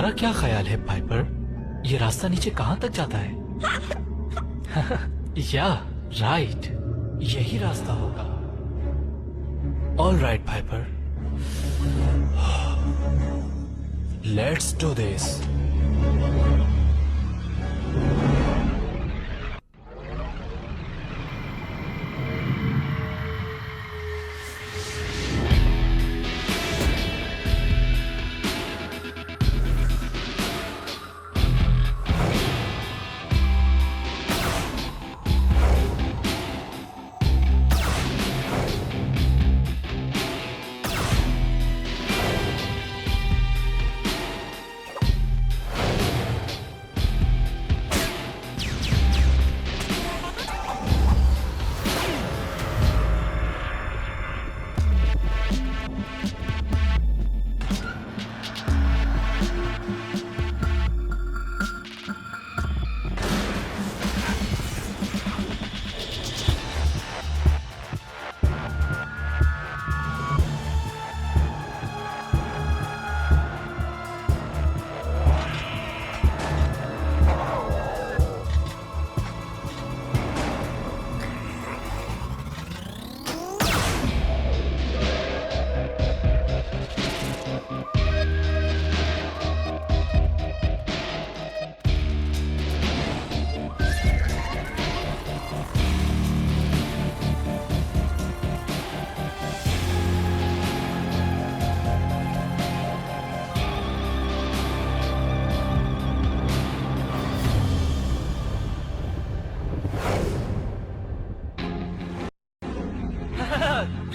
तुम्हारा क्या ख्याल है पाइपर? ये रास्ता नीचे कहां तक जाता है? या राइट, यही रास्ता होगा। All right Piper, let's do this.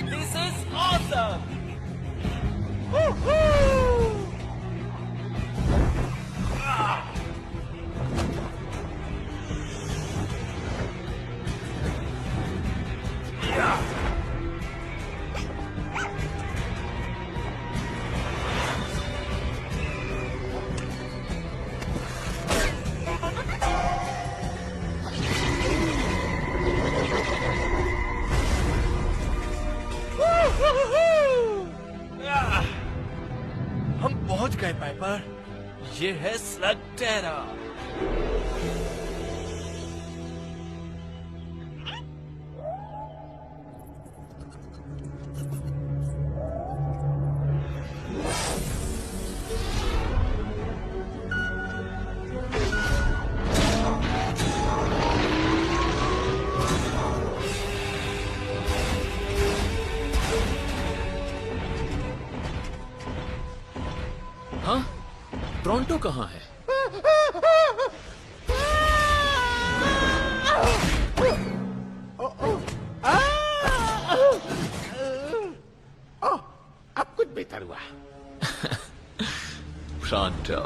This is awesome! Woohoo! हम पहुंच गए पाइपर। ये है स्लग टेरा। हाँ, टोरंटो कहाँ है? अब कुछ बेहतर हुआ। टोरंटो।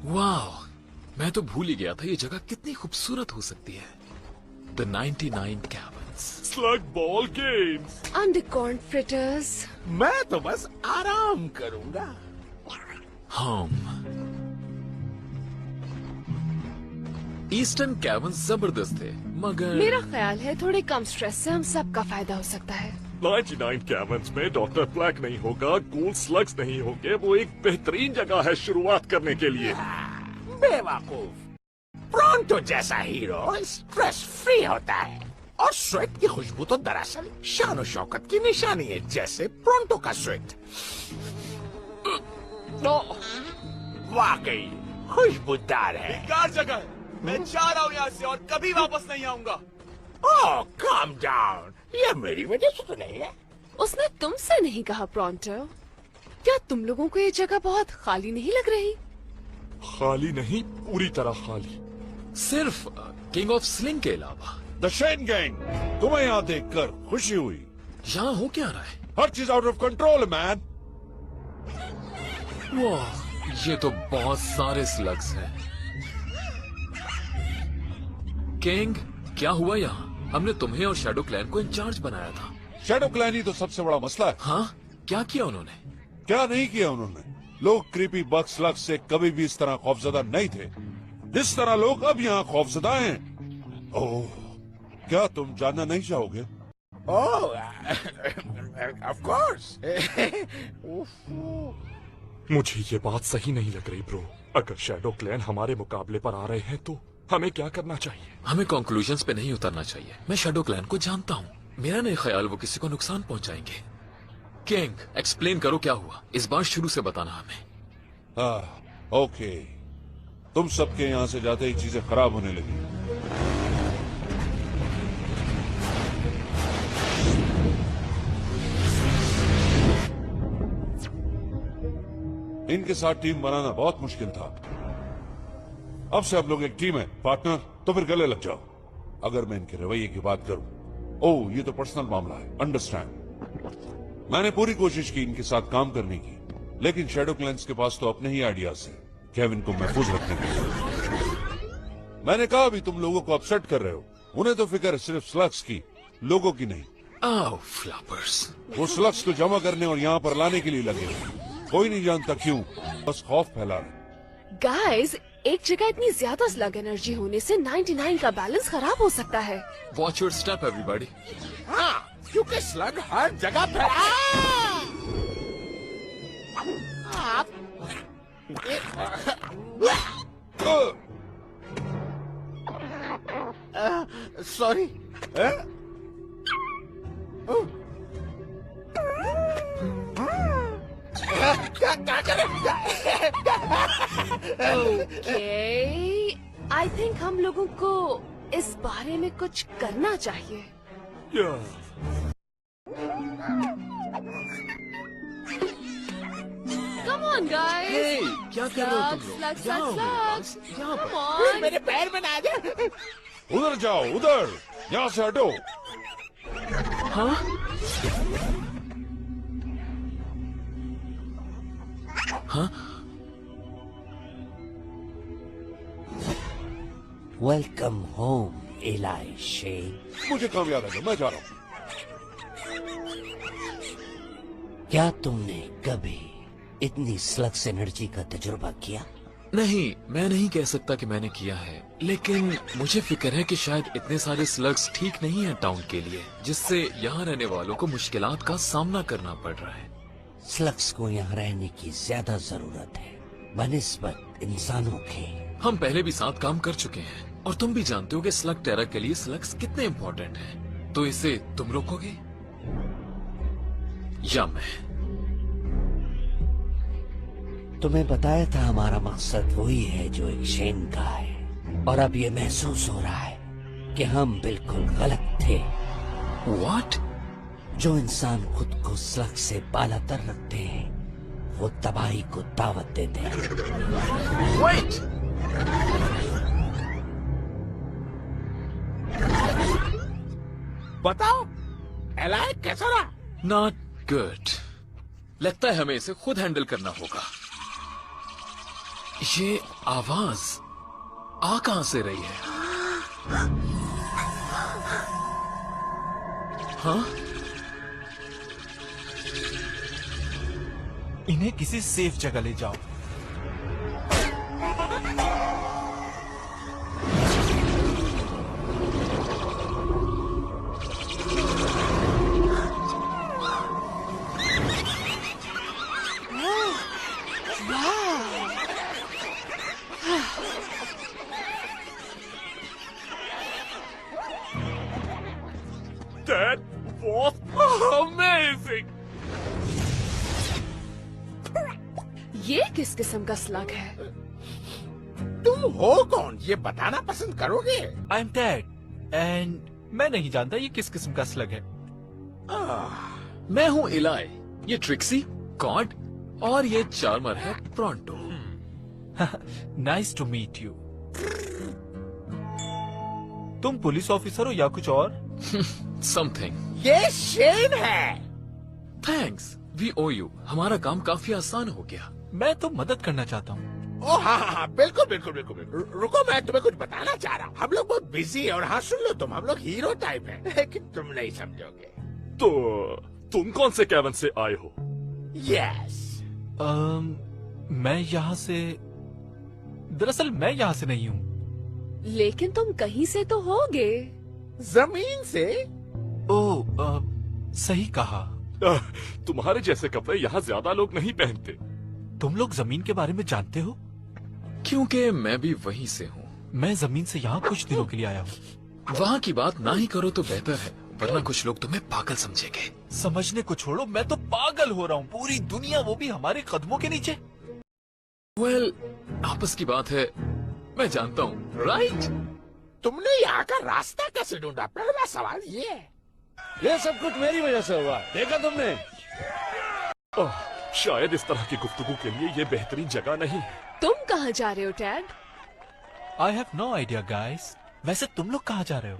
वाह, मैं तो भूल ही गया था ये जगह कितनी खूबसूरत हो सकती है। The 99 Cabins. Slug ball games. Undercorn fritters. मैं तो बस आराम करूंगा। हम ईस्टर्न कैवर्न्स जबरदस्त थे, मगर मेरा ख्याल है थोड़े कम स्ट्रेस से हम सबका फायदा हो सकता है। 99 कैवर्न्स में डॉक्टर ब्लैक नहीं होगा, गोल्ड स्लग्स नहीं होंगे। वो एक बेहतरीन जगह है शुरुआत करने के लिए। बेवकूफ, प्रोंटो जैसा हीरो स्ट्रेस फ्री होता है और स्वेट की खुशबू तो दरअसल शान शौकत की निशानी है, जैसे प्रोंटो का स्वेट। वाकई खुशबूदार है। बेकार जगह है। मैं जा रहा हूँ यहाँ से और कभी वापस नहीं आऊंगा। ओह काम डाउन, ये मेरी वजह से तो नहीं है। उसने तुमसे नहीं कहा प्रोंटो। क्या तुम लोगों को ये जगह बहुत खाली नहीं लग रही? खाली नहीं, पूरी तरह खाली। सिर्फ किंग ऑफ स्लिंग के अलावा। द शेन गैंग, तुम्हें यहाँ देखकर खुशी हुई। यहाँ हो क्या रहा है? हर चीज आउट ऑफ कंट्रोल मैन। वाह, ये तो बहुत सारे स्लग्स हैं। किंग, क्या हुआ यहाँ? हमने तुम्हें और शैडो क्लैन को इंचार्ज बनाया था। शैडो क्लैन ही तो सबसे बड़ा मसला है। हाँ, क्या किया उन्होंने? क्या नहीं किया उन्होंने? लोग क्रीपी बग स्लग्स से कभी भी इस तरह खौफजदा नहीं थे जिस तरह लोग अब यहाँ खौफजदा हैं। ओह, क्या तुम जानना नहीं चाहोगे? Oh, of course. मुझे ये बात सही नहीं लग रही ब्रो। अगर शैडो क्लैन हमारे मुकाबले पर आ रहे हैं तो हमें क्या करना चाहिए? हमें कंक्लूजन्स पे नहीं उतरना चाहिए। मैं शैडो क्लैन को जानता हूँ, मेरा नहीं ख्याल वो किसी को नुकसान पहुंचाएंगे। किंग, एक्सप्लेन करो क्या हुआ, इस बार शुरू से बताना हमें। ओके, तुम सबके यहाँ से जाते ही चीजें खराब होने लगी। इनके साथ टीम बनाना बहुत मुश्किल था। अब से आप लोग एक टीम है, पार्टनर, तो फिर गले लग जाओ। अगर मैं इनके रवैये की बात करूं, ओह ये तो पर्सनल मामला है, अंडरस्टैंड। मैंने पूरी कोशिश की इनके साथ काम करने की, लेकिन शैडो क्लैंस के पास तो अपने ही आइडियाज हैं केविन को महफूज रखने के लिए। मैंने कहा अभी तुम लोगों को अपसेट कर रहे हो। उन्हें तो फिक्र सिर्फ स्लग्स की, लोगों की नहीं। आओ फ्लॉपर्स। वो स्लग्स को जमा करने और यहाँ पर लाने के लिए लगे हैं। कोई नहीं जानता क्यों, बस खौफ फैला रहे। गाइस, एक जगह इतनी ज्यादा स्लग एनर्जी होने से 99 का बैलेंस खराब हो सकता है। Watch your step everybody. हाँ, क्योंकि स्लग हर जगह फैला। सॉरी। ओके, आई थिंक हम लोगों को इस बारे में कुछ करना चाहिए। Come on, guys. Hey, क्या कर रहे हो तुम लोग? Slugs, यहाँ हो मेरे पास, slugs. यहाँ पर। Come on. मेरे पैर में ना आ जा। उधर जाओ, उधर, यहाँ से हटो। हाँ? हाँ? Welcome home Eli Sheikh. मुझे काम याद आ गया, मैं जा रहा हूँ। क्या तुमने कभी इतनी स्लग्स एनर्जी का तजुर्बा किया? नहीं, मैं नहीं कह सकता कि मैंने किया है, लेकिन मुझे फिक्र है कि शायद इतने सारे स्लग्स ठीक नहीं है टाउन के लिए, जिससे यहाँ रहने वालों को मुश्किलात का सामना करना पड़ रहा है। स्लग्स को यहाँ रहने की ज्यादा जरूरत है बनिस्बत इंसानों के। हम पहले भी साथ काम कर चुके हैं और तुम भी जानते हो कि स्लग टेरर के लिए स्लग्स कितने इम्पोर्टेंट हैं। तो इसे तुम रोकोगे या मैं? तुम्हें बताया था हमारा मकसद वही है जो एक शेन का है, और अब ये महसूस हो रहा है कि हम बिल्कुल गलत थे। What? जो इंसान खुद को स्लग से बालातर रखते हैं वो तबाही को दावत देते हैं। Wait! बताओ, एलाई कैसा रहा? Not good. लगता है हमें इसे खुद हैंडल करना होगा। ये आवाज आ कहां से रही है? हाँ? इन्हें किसी सेफ जगह ले जाओ। That was amazing. ये किस किस्म का स्लग है? तुम हो कौन, ये बताना पसंद करोगे? आई एम टेड एंड मैं नहीं जानता ये किस किस्म का स्लग है। मैं हूँ इलाई, ये ट्रिक्सी, कॉड और ये चार्मर है Pronto. Nice to meet you. तुम पुलिस ऑफिसर हो या कुछ और? समथिंग। ये शेन है। Thanks, we owe you. हमारा काम काफी आसान हो गया। मैं तो मदद करना चाहता हूँ। ओ हाँ हाँ हाँ, बिल्कुल बिल्कुल बिल्कुल बिल्कुल। रुको, मैं तुम्हें कुछ बताना चाह रहा हूँ। हम लोग बहुत बिजी है और हाँ सुन लो तुम, हम लोग हीरो टाइप है, लेकिन तुम नहीं समझोगे। तो तुम कौन से कैबिन से आए हो? यस। मैं यहाँ से, दरअसल मैं यहाँ से नहीं हूँ। लेकिन तुम कहीं से तो होगे। जमीन से? सही कहा। तुम्हारे जैसे कपड़े यहाँ ज्यादा लोग नहीं पहनते। तुम लोग जमीन के बारे में जानते हो? क्योंकि मैं भी वहीं से हूँ। मैं जमीन से यहाँ कुछ दिनों के लिए आया हूँ। वहाँ की बात ना ही करो तो बेहतर है, वरना कुछ लोग तुम्हें पागल समझेंगे। समझने को छोड़ो, मैं तो पागल हो रहा हूँ। पूरी दुनिया, वो भी हमारे कदमों के नीचे। वेल, आपस की बात है, मैं जानता हूँ, राइट? तुमने यहाँ का रास्ता कैसे ढूंढा? पहला सवाल ये है। ये सब कुछ मेरी वजह से हुआ, देखा तुमने? शायद इस तरह की गुफ्तगू के लिए ये बेहतरीन जगह नहीं। तुम कहाँ जा रहे हो Tad? I have no idea guys. वैसे तुम लोग कहाँ जा रहे हो?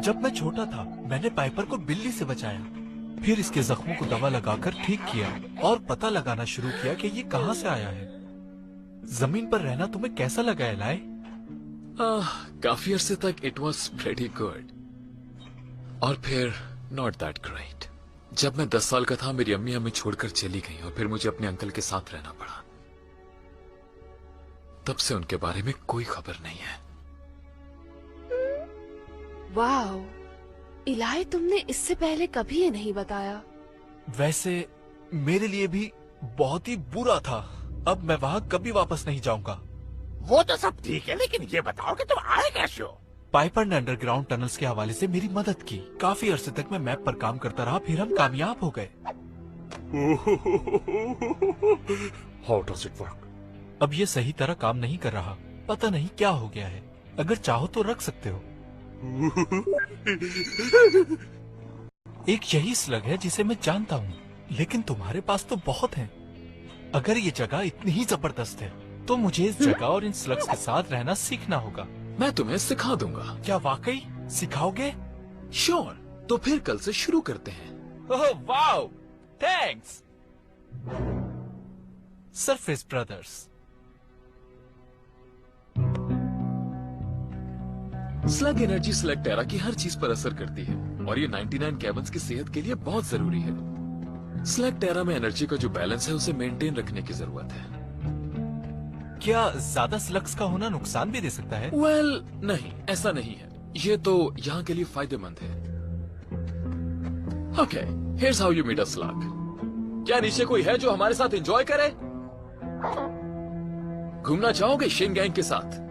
जब मैं छोटा था, मैंने पाइपर को बिल्ली से बचाया, फिर इसके जख्मों को दवा लगाकर ठीक किया और पता लगाना शुरू किया कि ये कहाँ से आया है। जमीन पर रहना तुम्हें कैसा लगा एलाई? काफी अरसे तक इट वॉज प्रेटी गुड, और फिर नॉट दैट ग्रेट। जब मैं 10 साल का था, मेरी अम्मी हमें छोड़कर चली गई और फिर मुझे अपने अंकल के साथ रहना पड़ा। तब से उनके बारे में कोई खबर नहीं है। वाओ, इलाई, तुमने इससे पहले कभी ये नहीं बताया। वैसे मेरे लिए भी बहुत ही बुरा था। अब मैं वहाँ कभी वापस नहीं जाऊंगा। वो तो सब ठीक है, लेकिन ये बताओ कि तुम आए कैसे हो? पाइपर ने अंडरग्राउंड टनल्स के हवाले से मेरी मदद की। काफी अरसे तक मैं मैप पर काम करता रहा, फिर हम कामयाब हो गए। How does it work? अब ये सही तरह काम नहीं कर रहा। पता नहीं क्या हो गया है। अगर चाहो तो रख सकते हो। एक यही स्लग है जिसे मैं जानता हूँ, लेकिन तुम्हारे पास तो बहुत हैं। अगर ये जगह इतनी ही जबरदस्त है, तो मुझे इस जगह और इन स्लग्स के साथ रहना सीखना होगा। मैं तुम्हें सिखा दूंगा। क्या वाकई सिखाओगे? श्योर। तो फिर कल से शुरू करते हैं। Oh wow, thanks surface brothers. Slug energy Slugterra की हर चीज पर असर करती है, और ये 99 कैबन्स की सेहत के लिए बहुत जरूरी है। स्लग टेरा में एनर्जी का जो बैलेंस है, उसे मेंटेन रखने की जरूरत है। क्या ज्यादा स्लग्स का होना नुकसान भी दे सकता है? वेल, नहीं, ऐसा नहीं है। ये तो यहाँ के लिए फायदेमंद है। Okay, here's how you meet a slug. क्या नीचे कोई है जो हमारे साथ एंजॉय करे? घूमना चाहोगे शेन गैंग के साथ?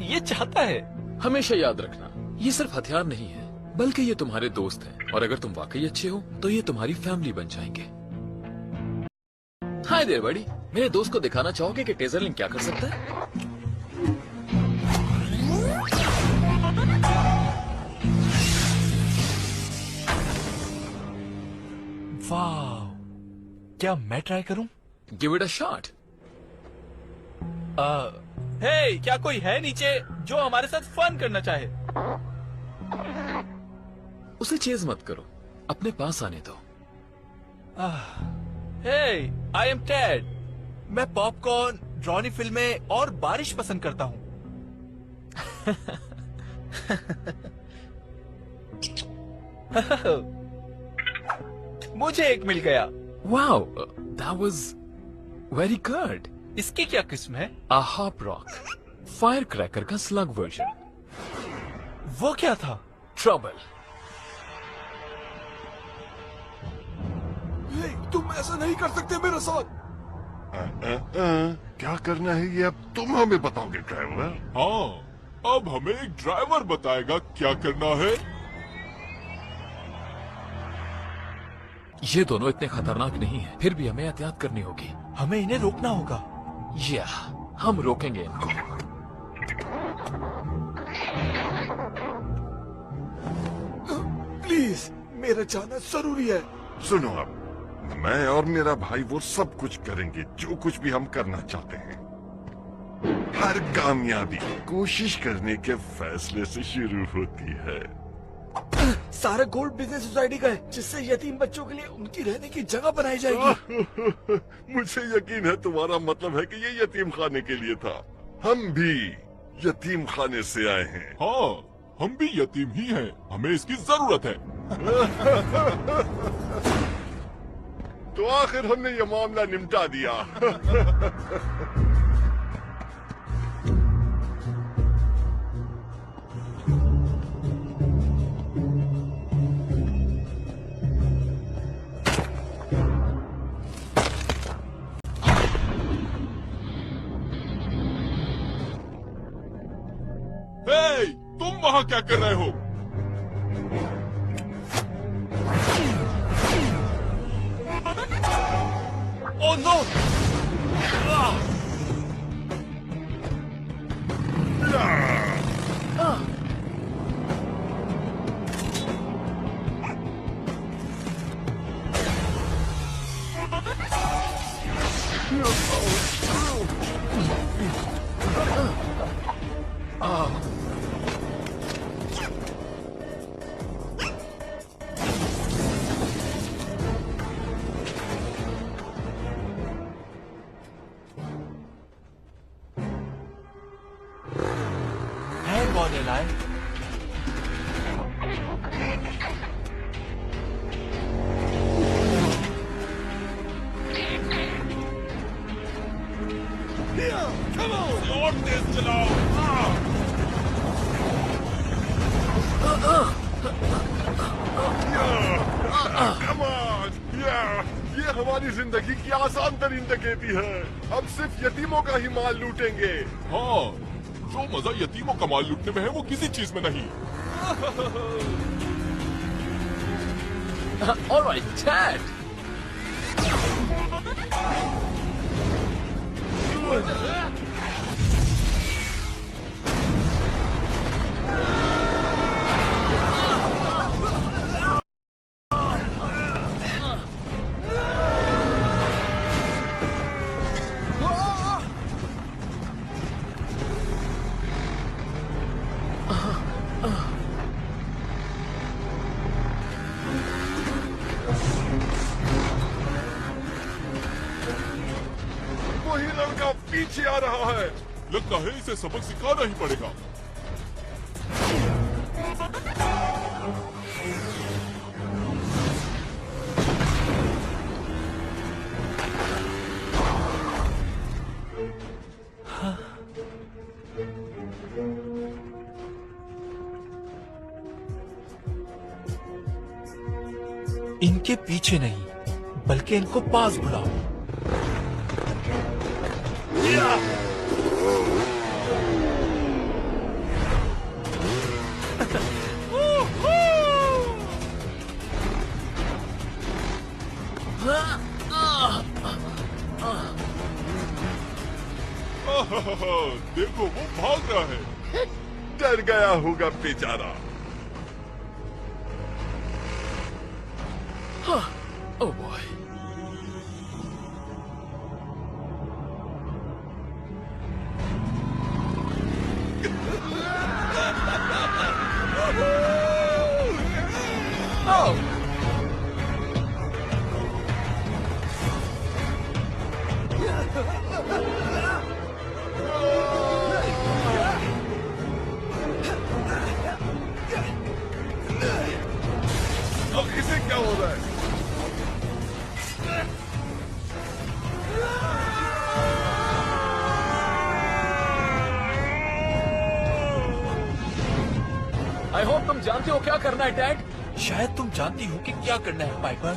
ये चाहता है। हमेशा याद रखना, ये सिर्फ हथियार नहीं है, बल्कि ये तुम्हारे दोस्त हैं, और अगर तुम वाकई अच्छे हो तो ये तुम्हारी फैमिली बन जाएंगे। हाय देयर बड़ी, मेरे दोस्त को दिखाना चाहोगे कि टेजरलिंग क्या कर सकता है? वाह, क्या मैं ट्राई करूं? Give it a shot. Hey, क्या कोई है नीचे जो हमारे साथ फन करना चाहे? उसे चेज मत करो, अपने पास आने दो। हे, आई एम टेड। मैं पॉपकॉर्न, ड्रॉनी फिल्में और बारिश पसंद करता हूँ। मुझे एक मिल गया। Wow, that was very good. इसकी क्या किस्म है? अ हॉप रॉक, फायर क्रैकर का स्लग वर्जन। वो क्या था? ट्रबल। तुम ऐसा नहीं कर सकते मेरे साथ। क्या करना है ये अब तुम हमें बताओगे ड्राइवर? हाँ, अब हमें एक ड्राइवर बताएगा क्या करना है। ये दोनों इतने खतरनाक नहीं हैं, फिर भी हमें एहतियात करनी होगी। हमें इन्हें रोकना होगा। या, हम रोकेंगे इनको। प्लीज, मेरा जाना जरूरी है। सुनो, अब मैं और मेरा भाई वो सब कुछ करेंगे जो कुछ भी हम करना चाहते हैं। हर कामयाबी कोशिश करने के फैसले से शुरू होती है। सारा गोल्ड बिजनेस सोसाइटी का है, जिससे यतीम बच्चों के लिए उनकी रहने की जगह बनाई जाएगी। मुझे यकीन है तुम्हारा मतलब है कि ये यतीम खाने के लिए था। हम भी यतीम खाने से आए हैं। हाँ, हम भी यतीम ही हैं, हमें इसकी जरूरत है। तो आखिर हमने ये मामला निपटा दिया। हे, तुम वहाँ क्या कर रहे हो? Oh no! Hang on, Eli. और तेज चलाओ। Come on! ये हमारी जिंदगी की आसान तरीन डकैती है। अब सिर्फ यतीमों का ही माल लूटेंगे। हाँ, जो मजा यतीमों का माल लूटने में है वो किसी चीज में नहीं। Alright dad. वही लड़का पीछे आ रहा है। लगता है इसे सबक सिखाना ही पड़ेगा। इनके पीछे नहीं, बल्कि इनको पास बुलाओ। देखो वो भाग रहा है। डर गया होगा बेचारा। Oh boy. अब इसे क्या हो रहा है? आई होप तुम जानते हो क्या करना है डैड। शायद तुम जानती हो कि क्या करना है Piper.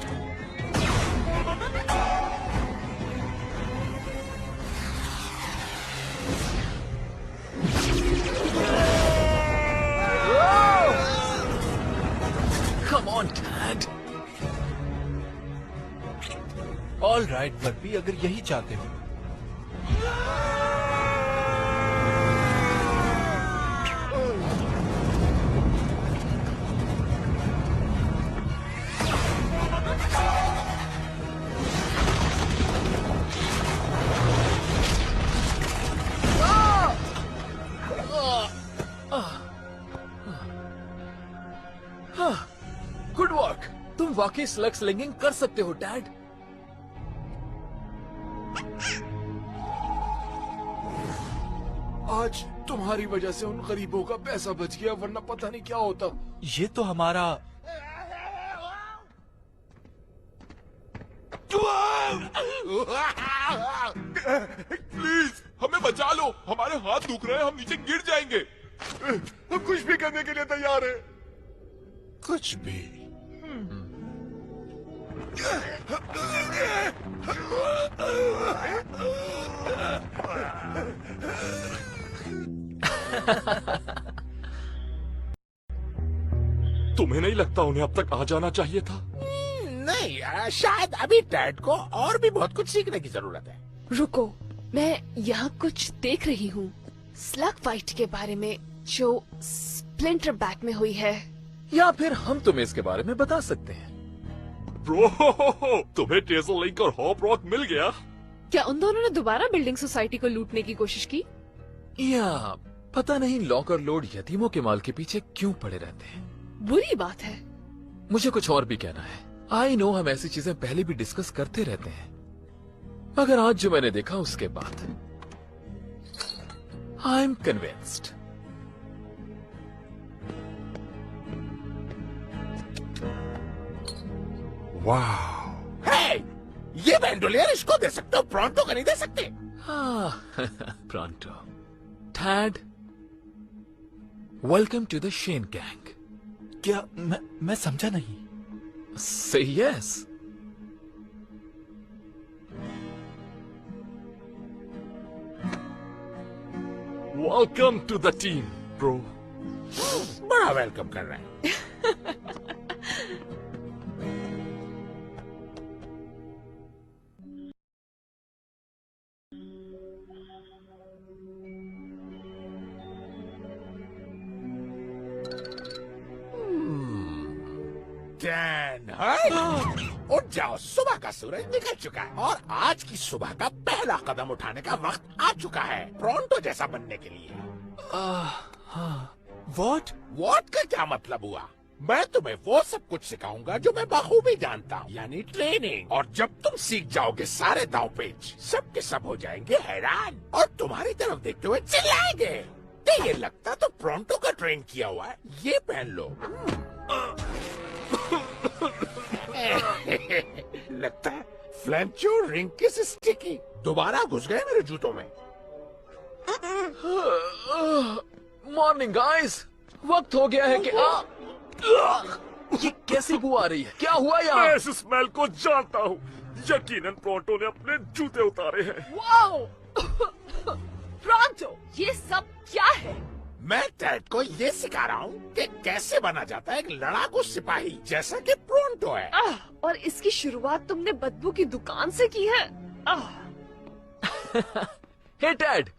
Come on dad. All right Burpy, अगर यही चाहते हो। Good work. तुम वाकई स्लग स्लिंगिंग कर सकते हो डैड। आज तुम्हारी वजह से उन गरीबों का पैसा बच गया, वरना पता नहीं क्या होता। ये तो हमारा प्लीज हमें बचा लो, हमारे हाथ दुख रहे हैं, हम नीचे गिर जाएंगे। हम कुछ भी करने के लिए तैयार हैं। कुछ भी। तुम्हें नहीं लगता उन्हें अब तक आ जाना चाहिए था? नहीं, शायद अभी डैड को और भी बहुत कुछ सीखने की जरूरत है। रुको, मैं यहाँ कुछ देख रही हूँ स्लग फाइट के बारे में जो स्प्लिंटर बैक में हुई है। या फिर हम तुम्हें इसके बारे में बता सकते हैं। ब्रो, तुम्हें टेजर लिंक और हॉप रॉक मिल गया? क्या उन दोनों ने दोबारा बिल्डिंग सोसाइटी को लूटने की कोशिश की? या पता नहीं लॉक और लोड यतीमों के माल के पीछे क्यों पड़े रहते हैं। बुरी बात है। मुझे कुछ और भी कहना है। आई नो हम ऐसी चीजें पहले भी डिस्कस करते रहते हैं, मगर आज जो मैंने देखा उसके बाद आई एम कन्विंस्ड। वाह, हे, ये बैंडोलियर इसको दे सकते हो, प्रॉन्टो का नहीं दे सकते? हाँ, Pronto. Tad, welcome to the Shane gang. क्या? मैं समझा नहीं। Say yes. Welcome to the team, bro. बड़ा वेलकम कर रहे हैं। उठ जाओ, सुबह का सूरज निकल चुका है और आज की सुबह का पहला कदम उठाने का वक्त आ चुका है प्रॉन्टो जैसा बनने के लिए। वॉट का क्या मतलब हुआ? मैं तुम्हें वो सब कुछ सिखाऊंगा जो मैं बखूबी जानता हूँ, यानी ट्रेनिंग। और जब तुम सीख जाओगे सारे दांव पेच, सब के सब हो जाएंगे हैरान और तुम्हारी तरफ देखते हुए चिल्लाएंगे। तो ये लगता तो प्रॉन्टो का ट्रेन किया हुआ है, ये पहन लो। लगता है फ्लैंचो रिंग किस स्टिकी दोबारा घुस गए मेरे जूतों में। मॉर्निंग गाइस, वक्त हो गया है कि ये कैसी बू आ रही है? क्या हुआ यहाँ? मैं इस स्मेल को जानता हूँ। यकीनन प्रॉन्टो ने अपने जूते उतारे हैं। वाओ! प्रॉन्टो, ये सब क्या है? मैं टैड को ये सिखा रहा हूँ कि कैसे बना जाता है एक लड़ाकू सिपाही जैसा कि प्रॉन्टो है। और इसकी शुरुआत तुमने बदबू की दुकान से की है। हे टैड,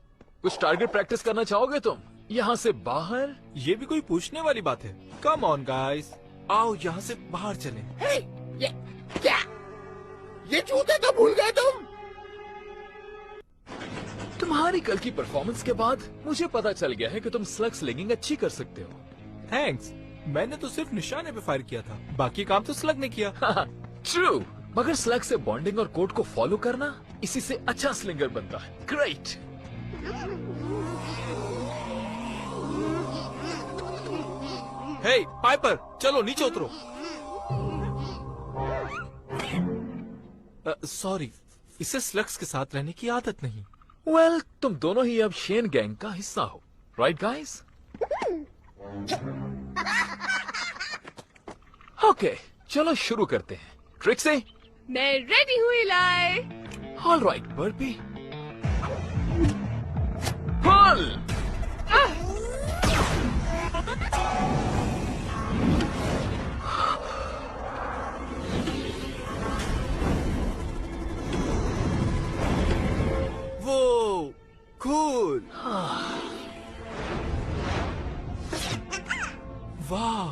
कुछ टारगेट प्रैक्टिस करना चाहोगे तुम? यहाँ से बाहर? ये भी कोई पूछने वाली बात है? कम ऑन गाइस, आओ यहाँ से बाहर चलें। हे, ये क्या? ये जूते तो भूल गए तुम? तुम्हारी कल की परफॉर्मेंस के बाद मुझे पता चल गया है कि तुम स्लग स्लिंगिंग अच्छी कर सकते हो। थैंक्स, मैंने तो सिर्फ निशाने पे फायर किया था, बाकी काम तो स्लग ने किया। ट्रू, मगर स्लग से बॉन्डिंग और कोड को फॉलो करना, इसी से अच्छा स्लिंगर बनता है। ग्रेट। हे पाइपर, चलो नीचे उतरो। सॉरी, इसे स्लग्स के साथ रहने की आदत नहीं। वेल, तुम दोनों ही अब शेन गैंग का हिस्सा हो, राइट गाइस? ओके, चलो शुरू करते हैं। ट्रिक्सी, मैं रेडी हूँ इलाई। ऑल राइट बर्पी, पुल। वो कूल। वाह,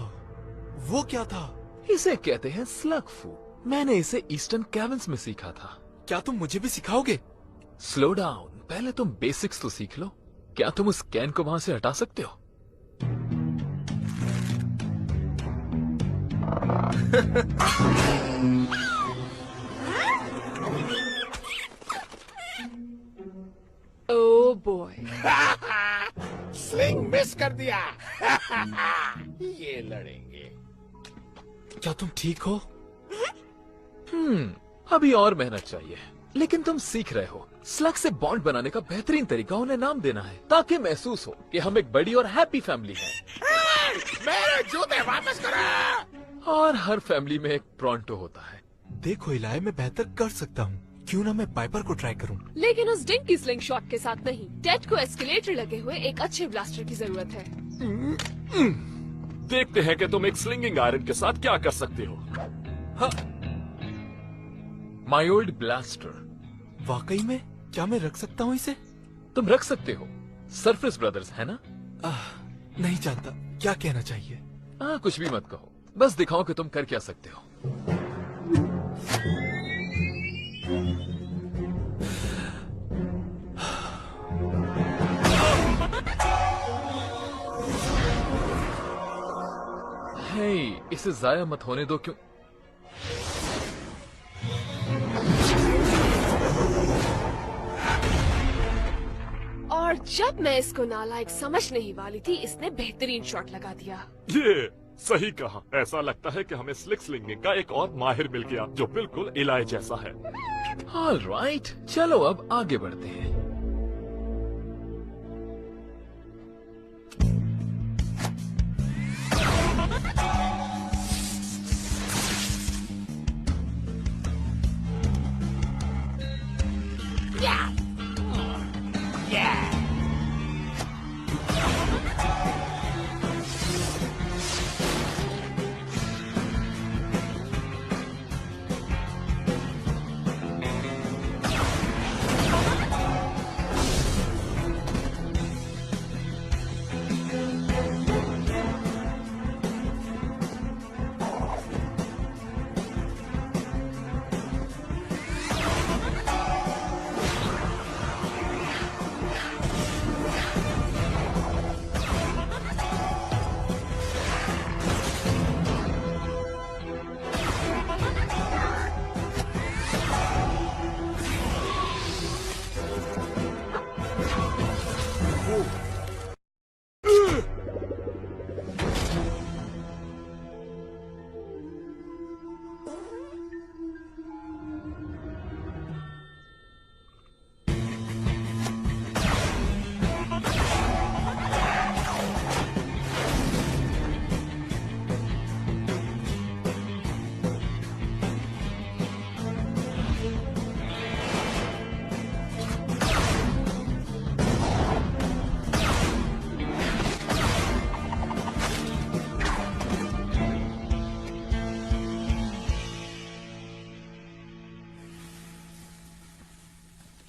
वो क्या था? इसे कहते हैं स्लग फू। मैंने इसे ईस्टर्न कैबिन्स में सीखा था। क्या तुम मुझे भी सिखाओगे? स्लो डाउन, पहले तुम बेसिक्स तो सीख लो। क्या तुम उस कैन को वहां से हटा सकते हो? ओ boy. स्लिंग मिस कर दिया। ये लड़ेंगे। क्या तुम ठीक हो? अभी और मेहनत चाहिए, लेकिन तुम सीख रहे हो। स्लग से बॉन्ड बनाने का बेहतरीन तरीका उन्हें नाम देना है, ताकि महसूस हो कि हम एक बड़ी और हैप्पी फैमिली हैं। मेरे जूते वापस करो। और हर फैमिली में एक प्रॉन्टो होता है। देखो इलाय, मैं बेहतर कर सकता हूँ। क्यों ना मैं पाइपर को ट्राई करूँ? लेकिन उस डिंकी स्लिंग शॉट के साथ नहीं। टेड को एस्केलेटर लगे हुए एक अच्छे ब्लास्टर की जरूरत है। देखते हैं कि तुम एक स्लिंगिंग आयरन के साथ क्या कर सकते हो। My old blaster. वाकई में? क्या मैं रख सकता हूँ इसे? तुम रख सकते हो। सरफेस ब्रदर्स है ना? नहीं जानता क्या कहना चाहिए। कुछ भी मत कहो, बस दिखाओ कि तुम कर क्या सकते हो। हे, इसे जाया मत होने दो। क्यों? और जब मैं इसको नालायक समझ नहीं वाली थी, इसने बेहतरीन शॉट लगा दिया। ये सही कहा। ऐसा लगता है कि हमें स्लिक स्लिंगिंग का एक और माहिर मिल गया, जो बिल्कुल इलाय जैसा है। ऑल राइट, चलो अब आगे बढ़ते हैं।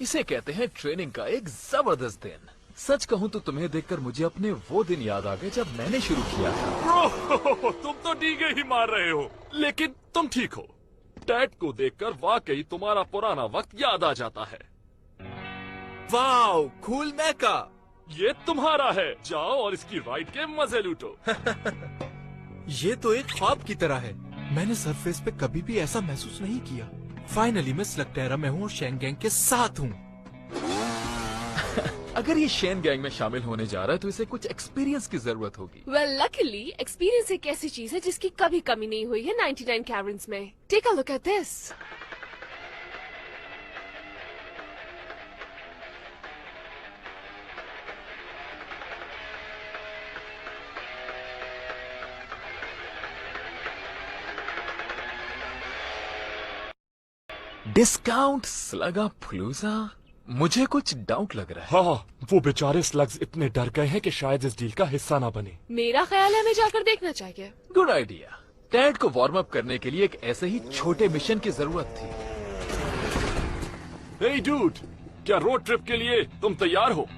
इसे कहते हैं ट्रेनिंग का एक जबरदस्त दिन। सच कहूं तो तुम्हें देखकर मुझे अपने वो दिन याद आ गए जब मैंने शुरू किया था। तुम तो डीगे ही मार रहे हो, लेकिन तुम ठीक हो। टैड को देखकर वाकई तुम्हारा पुराना वक्त याद आ जाता है। Wow, cool mecha. ये तुम्हारा है, जाओ और इसकी राइड के मजे लूटो। ये तो एक ख्वाब की तरह है। मैंने सरफेस पे कभी भी ऐसा महसूस नहीं किया। फाइनली मैं स्लगटेरा में हूँ और शेन गैंग के साथ हूँ। अगर ये शेन गैंग में शामिल होने जा रहा है तो इसे कुछ एक्सपीरियंस की जरूरत होगी। Well, luckily, एक्सपीरियंस एक ऐसी चीज है जिसकी कभी कमी नहीं हुई है 99 कैरन्स में। Take a look at this. Discount स्लगा फ्लूजा? मुझे कुछ डाउट लग रहा है। हाँ, वो बेचारे स्लग्स इतने डर गए हैं कि शायद इस डील का हिस्सा ना बने। मेरा ख्याल है हमें जाकर देखना चाहिए। Good idea. टैड को वार्म अप करने के लिए एक ऐसे ही छोटे मिशन की जरूरत थी। हे डूड, क्या रोड ट्रिप के लिए तुम तैयार हो?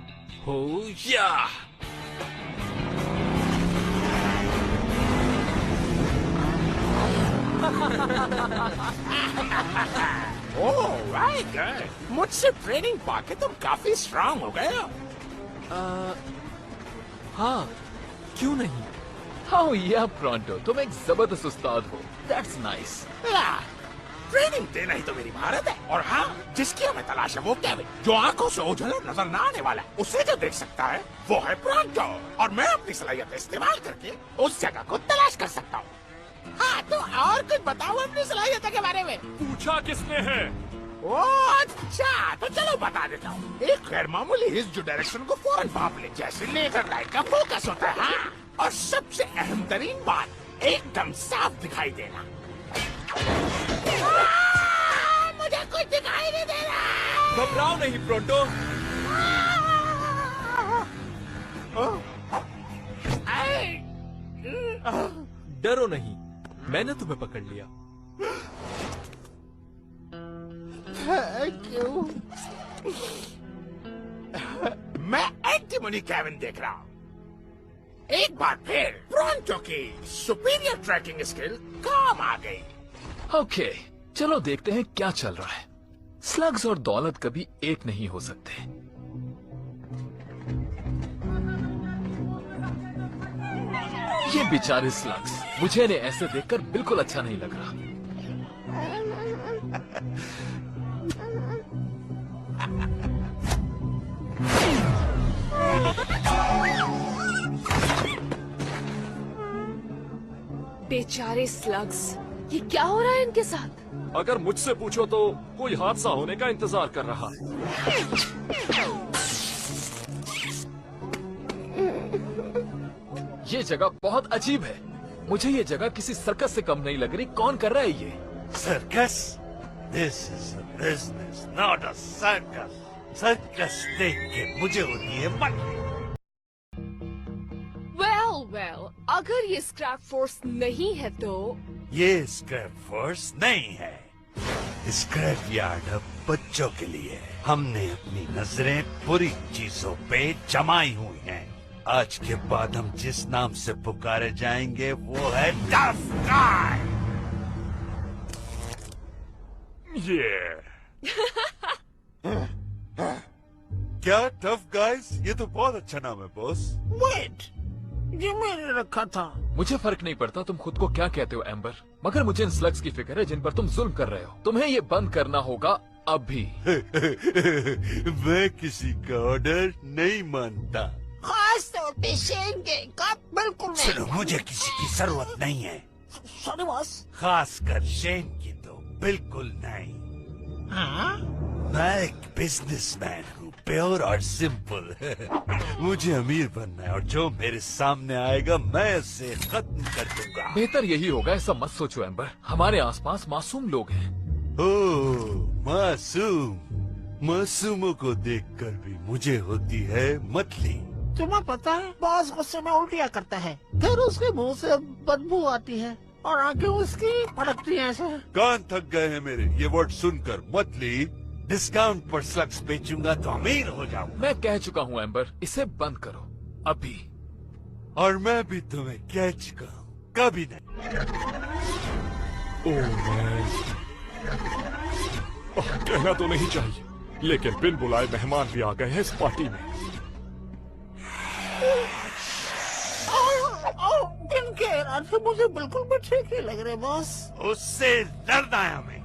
हो या। ओह राइट, मुझसे ट्रेनिंग पाके तुम काफी स्ट्रांग हो गए हो। हाँ, क्यों नहीं। हाँ या प्रॉन्टो, तुम एक जबरदस्त उस्ताद हो। That's nice. ट्रेनिंग देना ही तो मेरी महारत है। और हाँ, जिसकी हमें तलाश है वो केविन, जो आंखों से ओझल और नजर न आने वाला है। उसे जो देख सकता है वो है प्रोंटो, और मैं अपनी सलाहियत इस्तेमाल करके उस जगह को तलाश कर सकता हूँ। हाँ, तो और कुछ बताओ अपनी सलाहियत के बारे में। पूछा किसने है? ओ अच्छा, तो चलो बता देता हूँ। एक गैर मामूली हिस्स जो डायरेक्शन को फौरन भाप ले, जैसे लेजर लाइट का फोकस होता है। हाँ, और सबसे अहम तरीन बात, एकदम साफ दिखाई देना। मुझे कुछ दिखाई नहीं दे रहा। घबराओ नहीं प्रोंटो। डरो नहीं, मैंने तुम्हें पकड़ लिया। क्यों? मैं एंटीमनी केविन देख रहा हूँ। एक बार फिर प्रोंटो की सुपीरियर ट्रैकिंग स्किल काम आ गई। ओके, चलो देखते हैं क्या चल रहा है। स्लग्स और दौलत कभी एक नहीं हो सकते। ये बेचारे स्लग्स, मुझे इन्हें ऐसे देखकर बिल्कुल अच्छा नहीं लग रहा। बेचारे स्लग्स, ये क्या हो रहा है इनके साथ? अगर मुझसे पूछो तो कोई हादसा होने का इंतजार कर रहा है। ये जगह बहुत अजीब है। मुझे ये जगह किसी सर्कस से कम नहीं लग रही। कौन कर रहा है ये? Circus? This is a business, not a circus. Circus देख के मुझे होती है मन। वेल, अगर ये स्क्रैप फोर्स नहीं है तो ये स्क्रैप फोर्स नहीं है। स्क्रैप यार्ड अब बच्चों के लिए है। हमने अपनी नजरें बुरी चीजों पे जमाई हुई हैं। आज के बाद हम जिस नाम से पुकारे जाएंगे वो है टफ गाय। ये क्या टफ गाइस? ये तो बहुत अच्छा नाम है बॉस। वेट, ये मैंने रखा था। मुझे फर्क नहीं पड़ता तुम खुद को क्या कहते हो एम्बर, मगर मुझे इन स्लग्स की फिक्र है जिन पर तुम जुल्म कर रहे हो। तुम्हें ये बंद करना होगा अभी। मैं किसी का ऑर्डर नहीं मानता। खास तौर पे शेन के का बिल्कुल नहीं। सुनो, मुझे किसी की जरूरत नहीं है, सॉरी बॉस। खासकर शेन की तो बिल्कुल नहीं। हाँ? मैं एक बिजनेसमैन हूँ, प्योर और सिंपल। मुझे अमीर बनना है और जो मेरे सामने आएगा मैं उसे खत्म कर दूंगा। बेहतर यही होगा, ऐसा मत सोचो एम्बर। हमारे आसपास मासूम लोग हैं। ओह, मासूम। मासूमों को देखकर भी मुझे होती है मतली। तुम्हें पता है, बॉस गुस्से में उल्टियाँ करता है, फिर उसके मुंह से बदबू आती है और आंखें उसकी फड़कती हैं ऐसे। कान थक गए हैं मेरे ये वर्ड सुनकर। मतली, डिस्काउंट पर स्लग्स बेचूंगा तो अमीर हो जाऊंगा। मैं कह चुका हूँ एम्बर, इसे बंद करो अभी। और मैं भी तुम्हें कह चुका हूँ, कभी नहीं। कहना तो नहीं चाहिए, लेकिन बिन बुलाए मेहमान भी आ गए हैं इस पार्टी में। इनके इरादे मुझे बिल्कुल भी ठीक नहीं लग रहे बॉस। उससे डरना है हमें।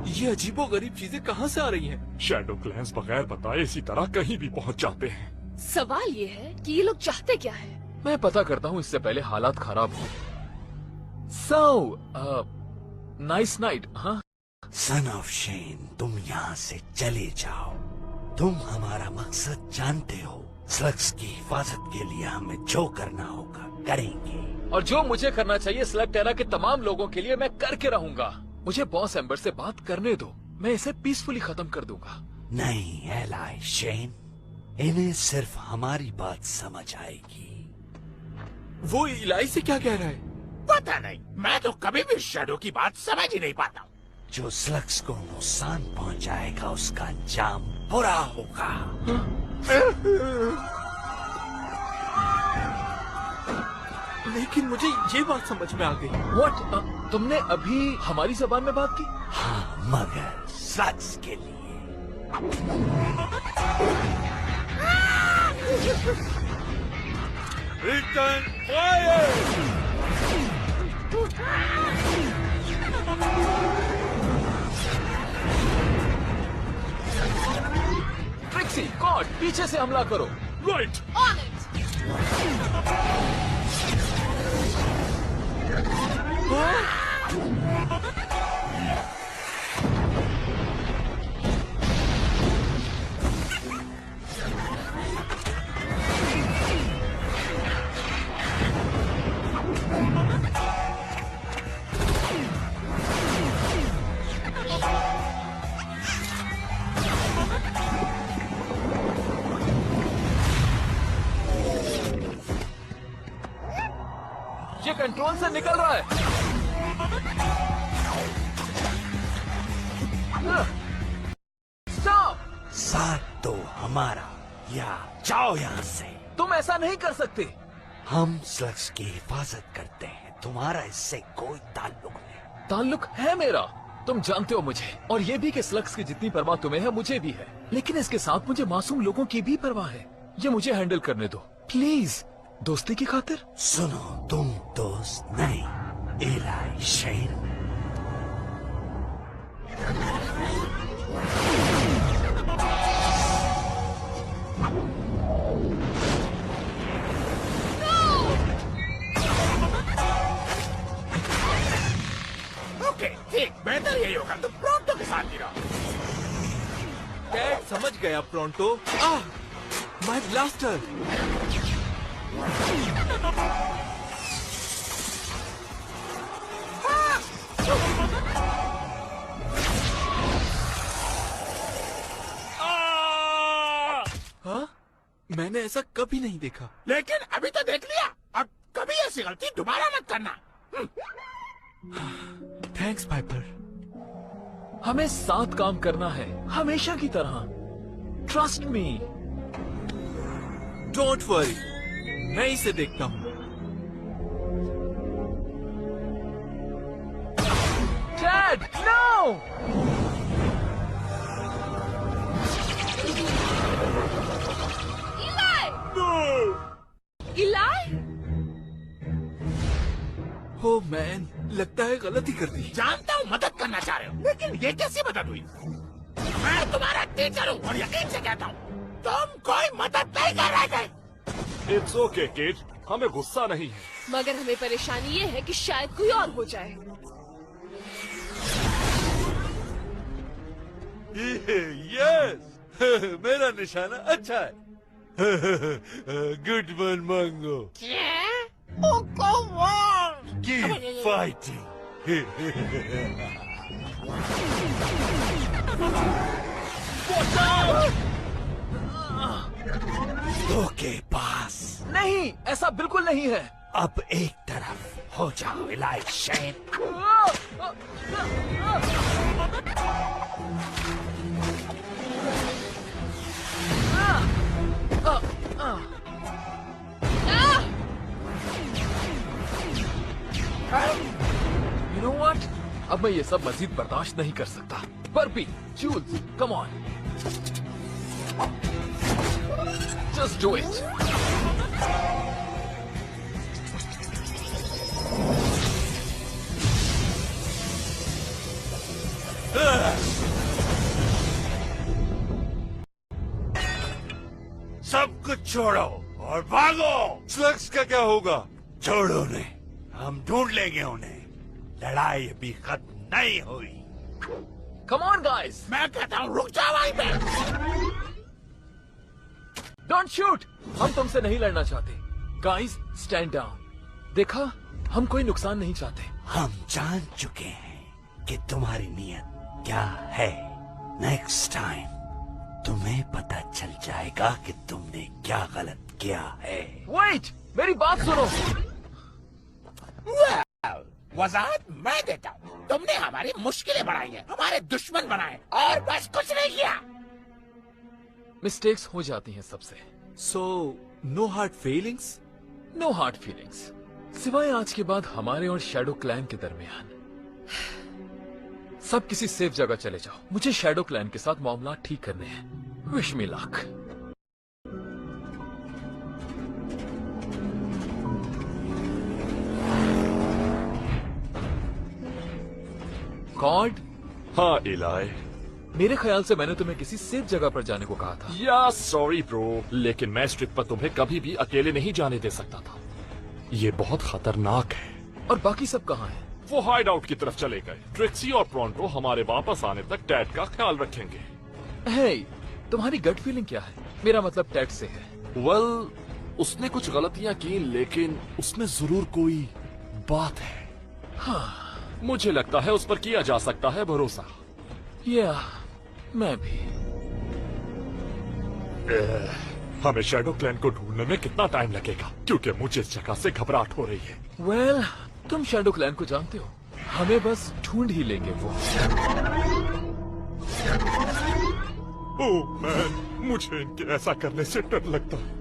ये अजीबोगरीब चीजें कहाँ से आ रही हैं? शैडो क्लैंस बगैर बताए इसी तरह कहीं भी पहुंच जाते हैं। सवाल ये है कि ये लोग चाहते क्या है? मैं पता करता हूँ इससे पहले हालात खराब हो। So, nice night. हाँ, सन ऑफ शेन, तुम यहाँ से चले जाओ। तुम हमारा मकसद जानते हो। स्लग्स की हिफाजत के लिए हमें जो करना होगा करेंगे। और जो मुझे करना चाहिए स्लग टेरा के तमाम लोगों के लिए मैं करके रहूंगा। मुझे बॉस एम्बर से बात करने दो, मैं इसे पीसफुली खत्म कर दूंगा। नहीं एलाई शेन, इन्हें सिर्फ हमारी बात समझ आएगी। वो इलाई से क्या कह रहा है? पता नहीं, मैं तो कभी भी शैडो की बात समझ ही नहीं पाता। जो स्लग्स को नुकसान पहुंचाएगा उसका अंजाम बुरा होगा। लेकिन मुझे ये बात समझ में आ गई। What? तुमने अभी हमारी जबान में बात की? हाँ, मगर स्लग्स के लिए। Return fire! गैलेक्सी कॉड पीछे से हमला करो। राइट। On it. ये कंट्रोल से निकल रहा है। स्टॉप। साथ दो हमारा या जाओ यहाँ से। तुम ऐसा नहीं कर सकते। हम स्लग्स की हिफाजत करते हैं, तुम्हारा इससे कोई ताल्लुक नहीं। ताल्लुक है मेरा, तुम जानते हो मुझे, और ये भी कि स्लग्स की जितनी परवाह तुम्हें है मुझे भी है, लेकिन इसके साथ मुझे मासूम लोगों की भी परवाह है। ये मुझे हैंडल करने दो प्लीज, दोस्ती की खातिर। सुनो, तुम दोस्त नहीं, इलाई शेन। ओके ठीक, बेहतर यही होगा तुम प्रोंटो के साथ ही रहो। कैट समझ गया प्रोंटो। My blaster. हाँ? मैंने ऐसा कभी नहीं देखा। लेकिन अभी तो देख लिया, अब कभी ऐसी गलती दोबारा मत करना। Thanks Piper. हमें साथ काम करना है हमेशा की तरह। Trust me. डोंट वरी, मैं इसे देखता हूँ। Dad no. Eli. Oh man, लगता है गलती कर दी। जानता हूँ मदद करना चाह रहे हो, लेकिन ये कैसी मदद हुई? मैं तुम्हारा टीचर हूँ और यकीन से कहता हूँ तुम कोई मदद नहीं कर रहे थे। इट्स ओके किड, हमें गुस्सा नहीं है। मगर हमें परेशानी ये है कि शायद कोई और हो जाए। यस, मेरा निशाना अच्छा है। गुड वन मांगो। Keep fighting. दो के पास नहीं, ऐसा बिल्कुल नहीं है। अब एक तरफ हो जाओ इलाई शेन। You know what? अब मैं ये सब मजीद बर्दाश्त नहीं कर सकता। बर्बी, joules, come on. Just do it. सब कुछ छोड़ो और भागो। स्लग्स का क्या होगा? छोड़ो उन्हें, हम ढूंढ लेंगे उन्हें। लड़ाई अभी खत्म नहीं हुई। Come on, guys. मैं कहता हूँ रुक जाओ वहीं पे। Don't shoot. हम तुमसे नहीं लड़ना चाहते। Guys, stand down. देखा, हम कोई नुकसान नहीं चाहते। हम जान चुके हैं कि तुम्हारी नीयत क्या है। नेक्स्ट टाइम तुम्हें पता चल जाएगा कि तुमने क्या गलत किया है। Wait, मेरी बात सुनो। वजाहत मैं देता हूँ। तुमने हमारी मुश्किलें बढ़ाई हैं, हमारे दुश्मन बनाए और बस कुछ नहीं किया। मिस्टेक्स हो जाती हैं सबसे। So, no hard feelings? No hard feelings, सिवाय आज के बाद हमारे और शैडो क्लैन के दरमियान। सब किसी सेफ जगह चले जाओ, मुझे शैडो क्लैन के साथ मामला ठीक करने हैं। Wish me luck. कॉड। हाँ इलाई, मेरे ख्याल से मैंने तुम्हें किसी सेफ जगह पर जाने को कहा था। या सॉरी ब्रो, लेकिन मैं इस ट्रिप पर तुम्हें कभी भी अकेले नहीं जाने दे सकता था। ये बहुत खतरनाक है। और बाकी सब कहाँ हैं? वो हाइड आउट की तरफ चले गए। ट्रिक्सी और प्रोंटो हमारे वापस आने तक डैड का ख्याल रखेंगे। हे, तुम्हारी गट फीलिंग क्या है? मेरा मतलब टैट से है। वेल, उसने कुछ गलतियां की, लेकिन उसमें जरूर कोई बात है। हाँ, मुझे लगता है उस पर किया जा सकता है भरोसा। या मैं भी। हमें शैडो क्लैन को ढूंढने में कितना टाइम लगेगा? क्योंकि मुझे इस जगह से घबराहट हो रही है। वेल, तुम शैडो क्लैन को जानते हो, हमें बस ढूंढ ही लेंगे वो। ओह मैन, मुझे इनके ऐसा करने से डर लगता है।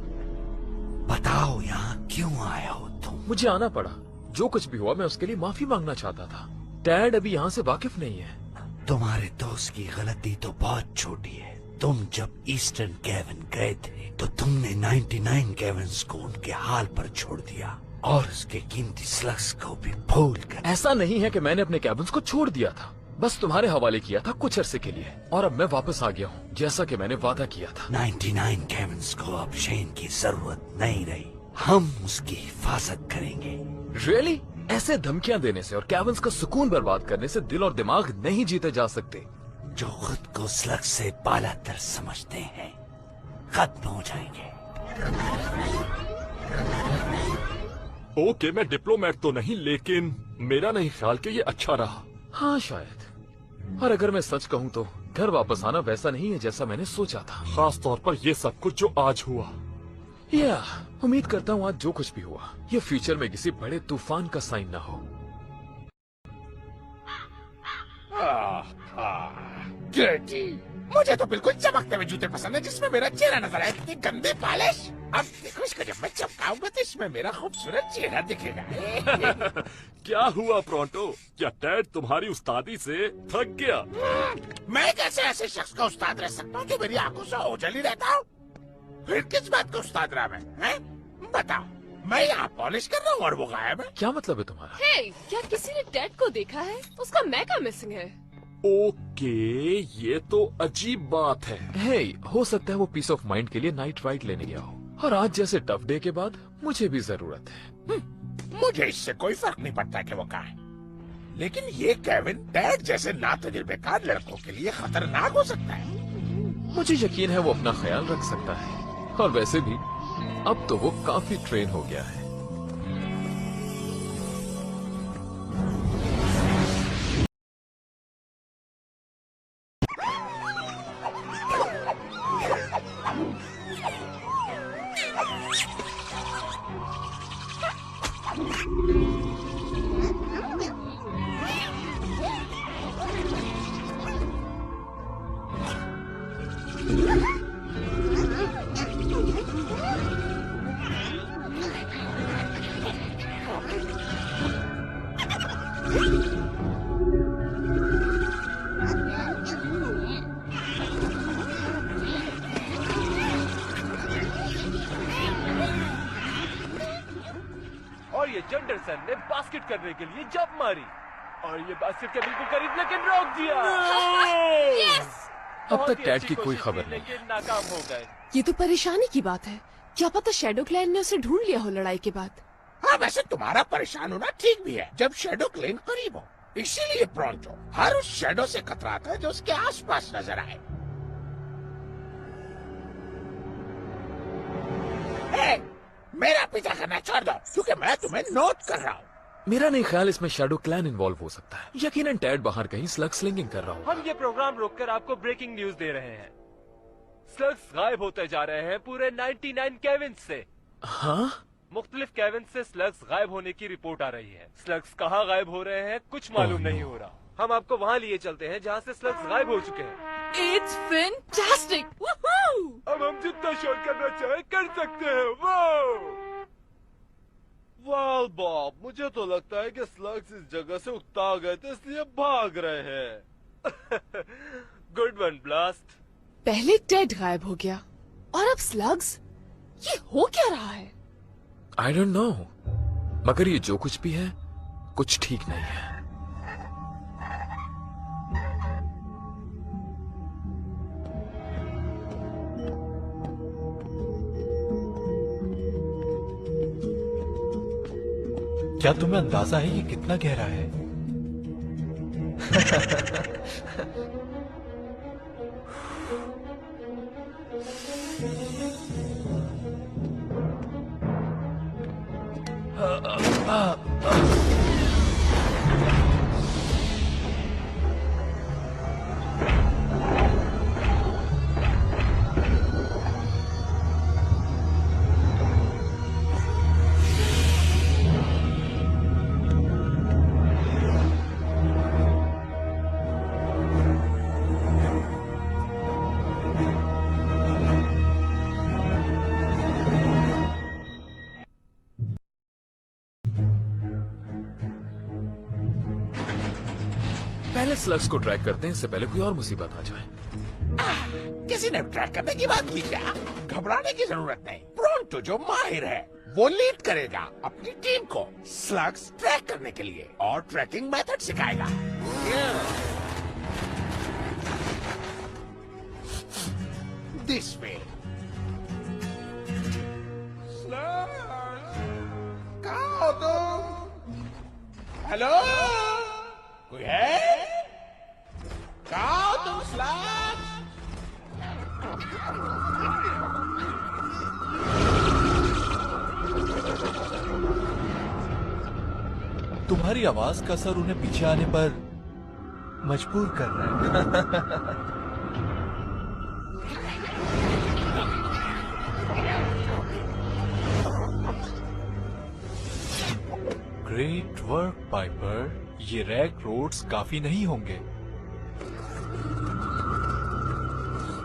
बताओ यहाँ क्यों आए हो तुम? मुझे आना पड़ा। जो कुछ भी हुआ मैं उसके लिए माफी मांगना चाहता था। डैड अभी यहाँ से वाकिफ नहीं है। तुम्हारे दोस्त की गलती तो बहुत छोटी है। तुम जब ईस्टर्न केविन गए थे तो तुमने 99 केविन्स को उनके हाल पर छोड़ दिया और उसके कीमती स्लग्स को भी भूल कर। ऐसा नहीं है कि मैंने अपने कैबिन्स को छोड़ दिया था, बस तुम्हारे हवाले किया था कुछ अरसे के लिए, और अब मैं वापस आ गया हूँ जैसा कि मैंने वादा किया था। 99 केविन्स को अब शेन की जरूरत नहीं रही। हम उसकी हिफाजत करेंगे। रियली? ऐसे धमकियां देने से और कैबिन्स का सुकून बर्बाद करने से दिल और दिमाग नहीं जीते जा सकते। जो खुद को स्लग से बालातर समझते हैं खत्म हो जाएंगे। ओके, मैं डिप्लोमेट तो नहीं, लेकिन मेरा नहीं ख्याल कि ये अच्छा रहा। हाँ शायद। और अगर मैं सच कहूँ तो घर वापस आना वैसा नहीं है जैसा मैंने सोचा था। खास तौर पर ये सब कुछ जो आज हुआ। या उम्मीद करता हूँ आज जो कुछ भी हुआ ये फ्यूचर में किसी बड़े तूफान का साइन ना हो। डर्टी। मुझे तो बिल्कुल चमकते हुए जूते पसंद है जिसमें मेरा चेहरा नजर आए। इतनी गंदे पॉलिश। अब देखो इसको, जब मैं चमकाऊंगा तो इसमें मेरा खूबसूरत चेहरा दिखेगा। क्या हुआ प्रोंटो? क्या डैड तुम्हारी उस्तादी से थक गया? मैं कैसे ऐसे शख्स का उस्ताद रह सकता हूँ जो मेरी आंखों से ओझल ही रहता हूँ? फिर किस बात का उस्ताद रहा मैं? बताओ, मैं यहाँ पॉलिश कर रहा हूँ और वो गायब है। क्या मतलब है तुम्हारा? हे, क्या किसी ने डैड को देखा है? उसका मैका मिसिंग है। ओके, ये तो अजीब बात है। हे, हो सकता है वो पीस ऑफ माइंड के लिए नाइट राइड लेने गया हो, और आज जैसे टफ डे के बाद मुझे भी जरूरत है। मुझे इससे कोई फर्क नहीं पड़ता कि वो कहाँ है, लेकिन ये केविन डैड जैसे नातजुर्बेकार लड़कों के लिए खतरनाक हो सकता है। मुझे यकीन है वो अपना ख्याल रख सकता है, और वैसे भी अब तो वो काफी ट्रेन हो गया है। और ये जेंडरसन ने बास्केट करने के लिए जंप मारी और ये बास्केट के बिल्कुल करीब, लेकिन रोक दिया। अब तक डैड की कोई खबर नहीं, लेकिन नाकाम हो गए। ये तो परेशानी की बात है। क्या पता शैडो क्लैन ने उसे ढूंढ लिया हो लड़ाई के बाद। हाँ, वैसे तुम्हारा परेशान होना ठीक भी है जब शैडो क्लैन करीब हो। इसीलिए प्रोंटो हर उस शैडो से कतराता है जो उसके आसपास नजर आए। मेरा पीछा करना छोड़ दो, क्योंकि मैं तुम्हें नोट कर रहा हूँ। मेरा नहीं ख्याल इसमें शैडो क्लैन इन्वॉल्व हो सकता है। यकीनन टैड बाहर कहीं स्लग स्लिंगिंग कर रहा हो। हम ये प्रोग्राम रोककर आपको ब्रेकिंग न्यूज दे रहे हैं। स्लग्स गायब होते जा रहे हैं पूरे 99 केविन से। हाँ? मुख्तलिफ केविन से स्लग्स गायब होने की रिपोर्ट आ रही है। स्लग्स कहाँ गायब हो रहे हैं कुछ मालूम नहीं हो रहा। हम आपको वहाँ लिए चलते हैं जहाँ से स्लग्स गायब हो चुके हैं। It's fantastic! Woohoo! अब हम जितना शोर करना चाहे कर सकते हैं। वाह बॉब, मुझे तो लगता है कि स्लग्स इस जगह से उकता गए थे इसलिए भाग रहे हैं। Good one blast. पहले टेड गायब हो गया और अब स्लग्स। ये हो क्या रहा है? आई डोंट नो, मगर ये जो कुछ भी है कुछ ठीक नहीं है। क्या तुम्हें अंदाजा है ये कितना गहरा है? पहले स्लग्स को ट्रैक करते हैं, इससे पहले कोई और मुसीबत आ जाए। किसी ने ट्रैक करने की बात की क्या? घबराने की जरूरत नहीं। प्रोंटो जो माहिर है वो लीड करेगा अपनी टीम को स्लग्स ट्रैक करने के लिए और ट्रैकिंग मेथड सिखाएगा। This way. कहाँ हो तुम? हेलो, कोई है? कहाँ हो तुम स्लग्स? तुम्हारी आवाज का असर उन्हें पीछे आने पर मजबूर कर रहा है। Great work Piper. ये रैग रोड्स काफी नहीं होंगे।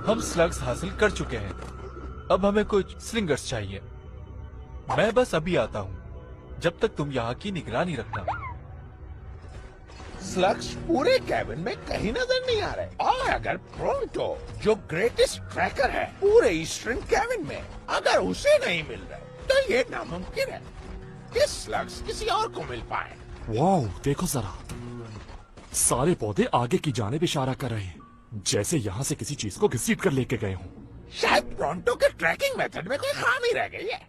हम स्लग्स हासिल कर चुके हैं, अब हमें कुछ स्लिंगर्स चाहिए। मैं बस अभी आता हूँ, जब तक तुम यहाँ की निगरानी रखना। स्लग्स पूरे कैबिन में कहीं नजर नहीं आ रहे, और अगर प्रोंटो जो ग्रेटेस्ट ट्रैकर है पूरे ईस्टर्न कैबिन में, अगर उसे नहीं मिल रहे तो ये नामुमकिन है कि स्लग्स किसी और को मिल पाए। वाओ, देखो जरा, सारे पौधे आगे की जानिब इशारा कर रहे हैं, जैसे यहाँ से किसी चीज को घसीट कर लेके गए हों। शायद प्रोंटो के ट्रैकिंग मेथड में कोई खामी रह गई है।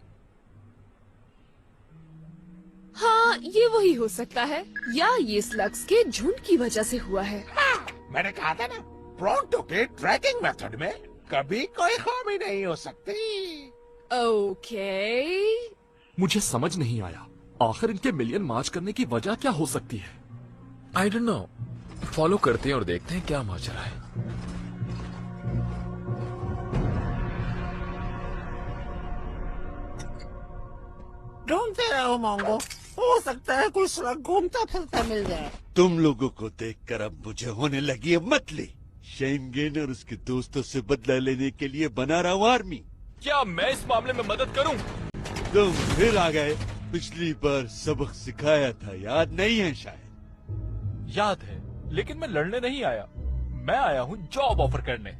हाँ, ये वही हो सकता है, या ये स्लग्स के झुंड की वजह से हुआ है। हाँ, मैंने कहा था ना, प्रोंटो के ट्रैकिंग मेथड में कभी कोई खामी नहीं हो सकती। ओके। मुझे समझ नहीं आया, आखिर इनके मिलियन मार्च करने की वजह क्या हो सकती है? I don't know. फॉलो करते हैं और देखते हैं क्या माजरा है। ढूंढते रहो मोंगो, हो सकता है कोई स्लग घूमता फिरता मिल जाए। तुम लोगों को देखकर अब मुझे होने लगी है मतली। शेंगेन और उसके दोस्तों से बदला लेने के लिए बना रहा हूँ आर्मी। क्या मैं इस मामले में मदद करूं? तुम फिर आ गए। पिछली बार सबक सिखाया था, याद नहीं है शायद? याद है, लेकिन मैं लड़ने नहीं आया, मैं आया हूँ जॉब ऑफर करने।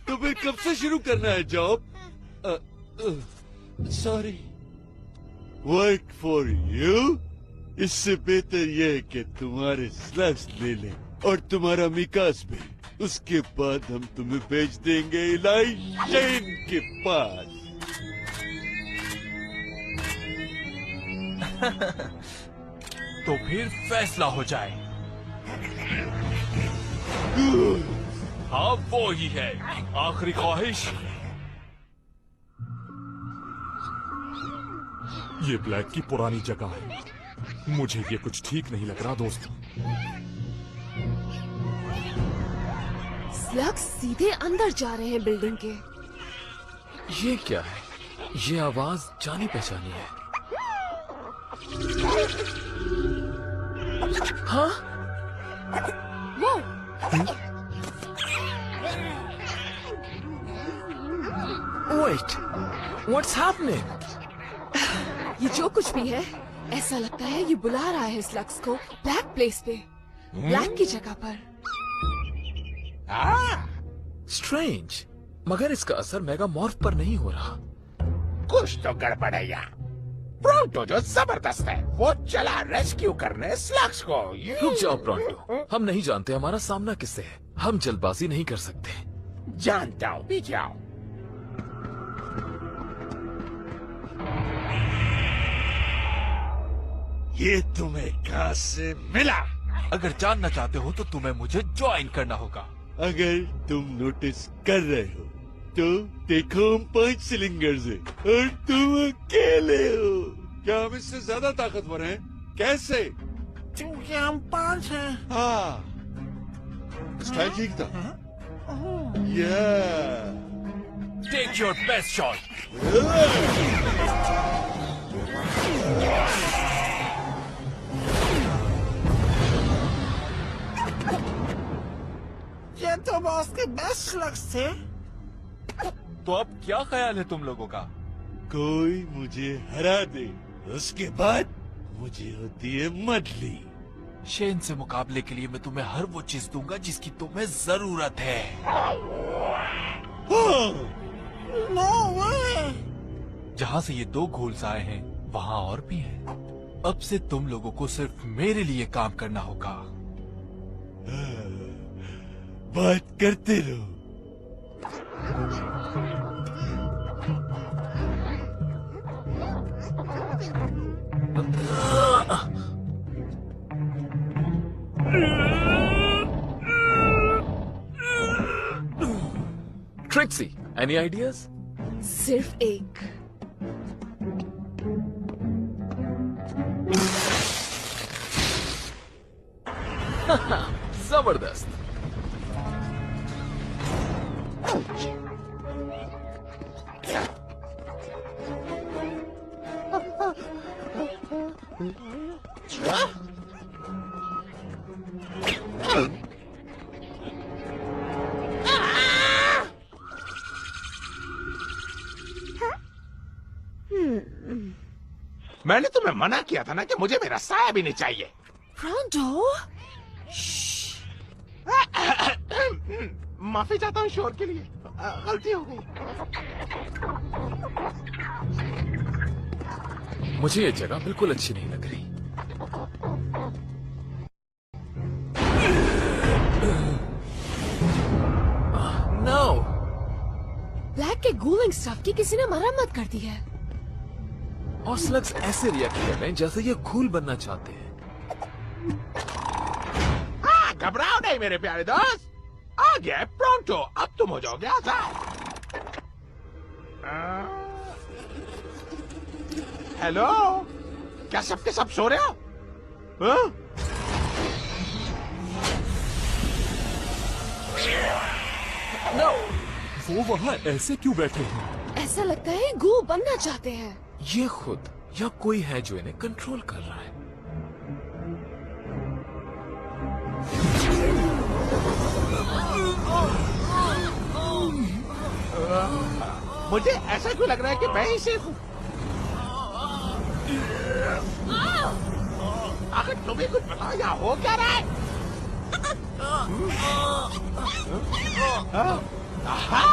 तो फिर कब से शुरू करना है job? Sorry, work for you. इससे बेहतर यह है कि तुम्हारे स्लग्स ले लें और तुम्हारा मिकास भी। उसके बाद हम तुम्हें भेज देंगे इलाई शेन के पास। तो फिर फैसला हो जाए। हाँ, वो ही है, आखिरी ख्वाहिश। ये ब्लैक की पुरानी जगह है, मुझे ये कुछ ठीक नहीं लग रहा दोस्तों। स्लग्स सीधे अंदर जा रहे हैं बिल्डिंग के। ये क्या है? ये आवाज जानी पहचानी है। हाँ? वो Wait, what's happening? ये जो कुछ भी है, ऐसा लगता है ये बुला रहा है स्लग्स को ब्लैक प्लेस पे, ब्लैक की जगह पर। स्ट्रेंज, मगर इसका असर मेगा मॉर्फ पर नहीं हो रहा। कुछ तो गड़बड़ है यहाँ। प्रोंटो जो जबरदस्त है, वो चला रेस्क्यू करने स्लग्स को। रुक जाओ प्रोंटो, हम नहीं जानते हमारा सामना किससे है, हम जल्दबाजी नहीं कर सकते। जानता हूँ, पीछे आओ। ये तुम्हें कहाँ से मिला? अगर जानना चाहते हो तो तुम्हें मुझे ज्वाइन करना होगा। अगर तुम नोटिस कर रहे हो तो देखो हम 5 सिलिंडर्स हैं और तुम अकेले हो। क्या हम इससे ज्यादा ताकतवर हैं? कैसे? क्योंकि हम 5 हैं। हाँ, स्टाइल ठीक था। या टेक योर बेस्ट शॉट। ये तो बॉस के बेस्ट लक्स थे। तो अब क्या ख्याल है तुम लोगों का? कोई मुझे हरा दे, उसके बाद मुझे होती है मदली। शेन से मुकाबले के लिए मैं तुम्हें हर वो चीज दूंगा जिसकी तुम्हें जरूरत है। नो वे। जहाँ से ये 2 घोल्स आए हैं वहाँ और भी हैं। अब से तुम लोगों को सिर्फ मेरे लिए काम करना होगा। बात करते रहो। Trixie, any ideas? सिर्फ एक। जबरदस्त। मैंने तुम्हें मना किया था ना कि मुझे मेरा साया भी नहीं चाहिए। प्रोंटो, माफी चाहता हूँ शोर के लिए, गलती हो गई। मुझे ये जगह बिल्कुल अच्छी नहीं लग रही। नो। ब्लैक के गूलिंग स्टफ की किसी ने मरम्मत कर दी है। और स्लग्स ऐसे रिएक्ट कर रहे हैं जैसे ये घूल बनना चाहते हैं। घबराओ नहीं मेरे प्यारे दोस्त, आ गया है प्रोंटो। अब तुम हो जाओगे आजाद। हेलो, क्या सबके सब सो रहे हो? हाँ? No! वो वहाँ ऐसे क्यों बैठे हैं? ऐसा लगता है गूल बनना चाहते हैं। ये खुद या कोई है जो इन्हें कंट्रोल कर रहा है। मुझे ऐसा क्यों लग रहा है कि मैं ही सेफ हूँ? आखिर तुम्हें कुछ बताओ, यहाँ हो क्या रहा है? आहा,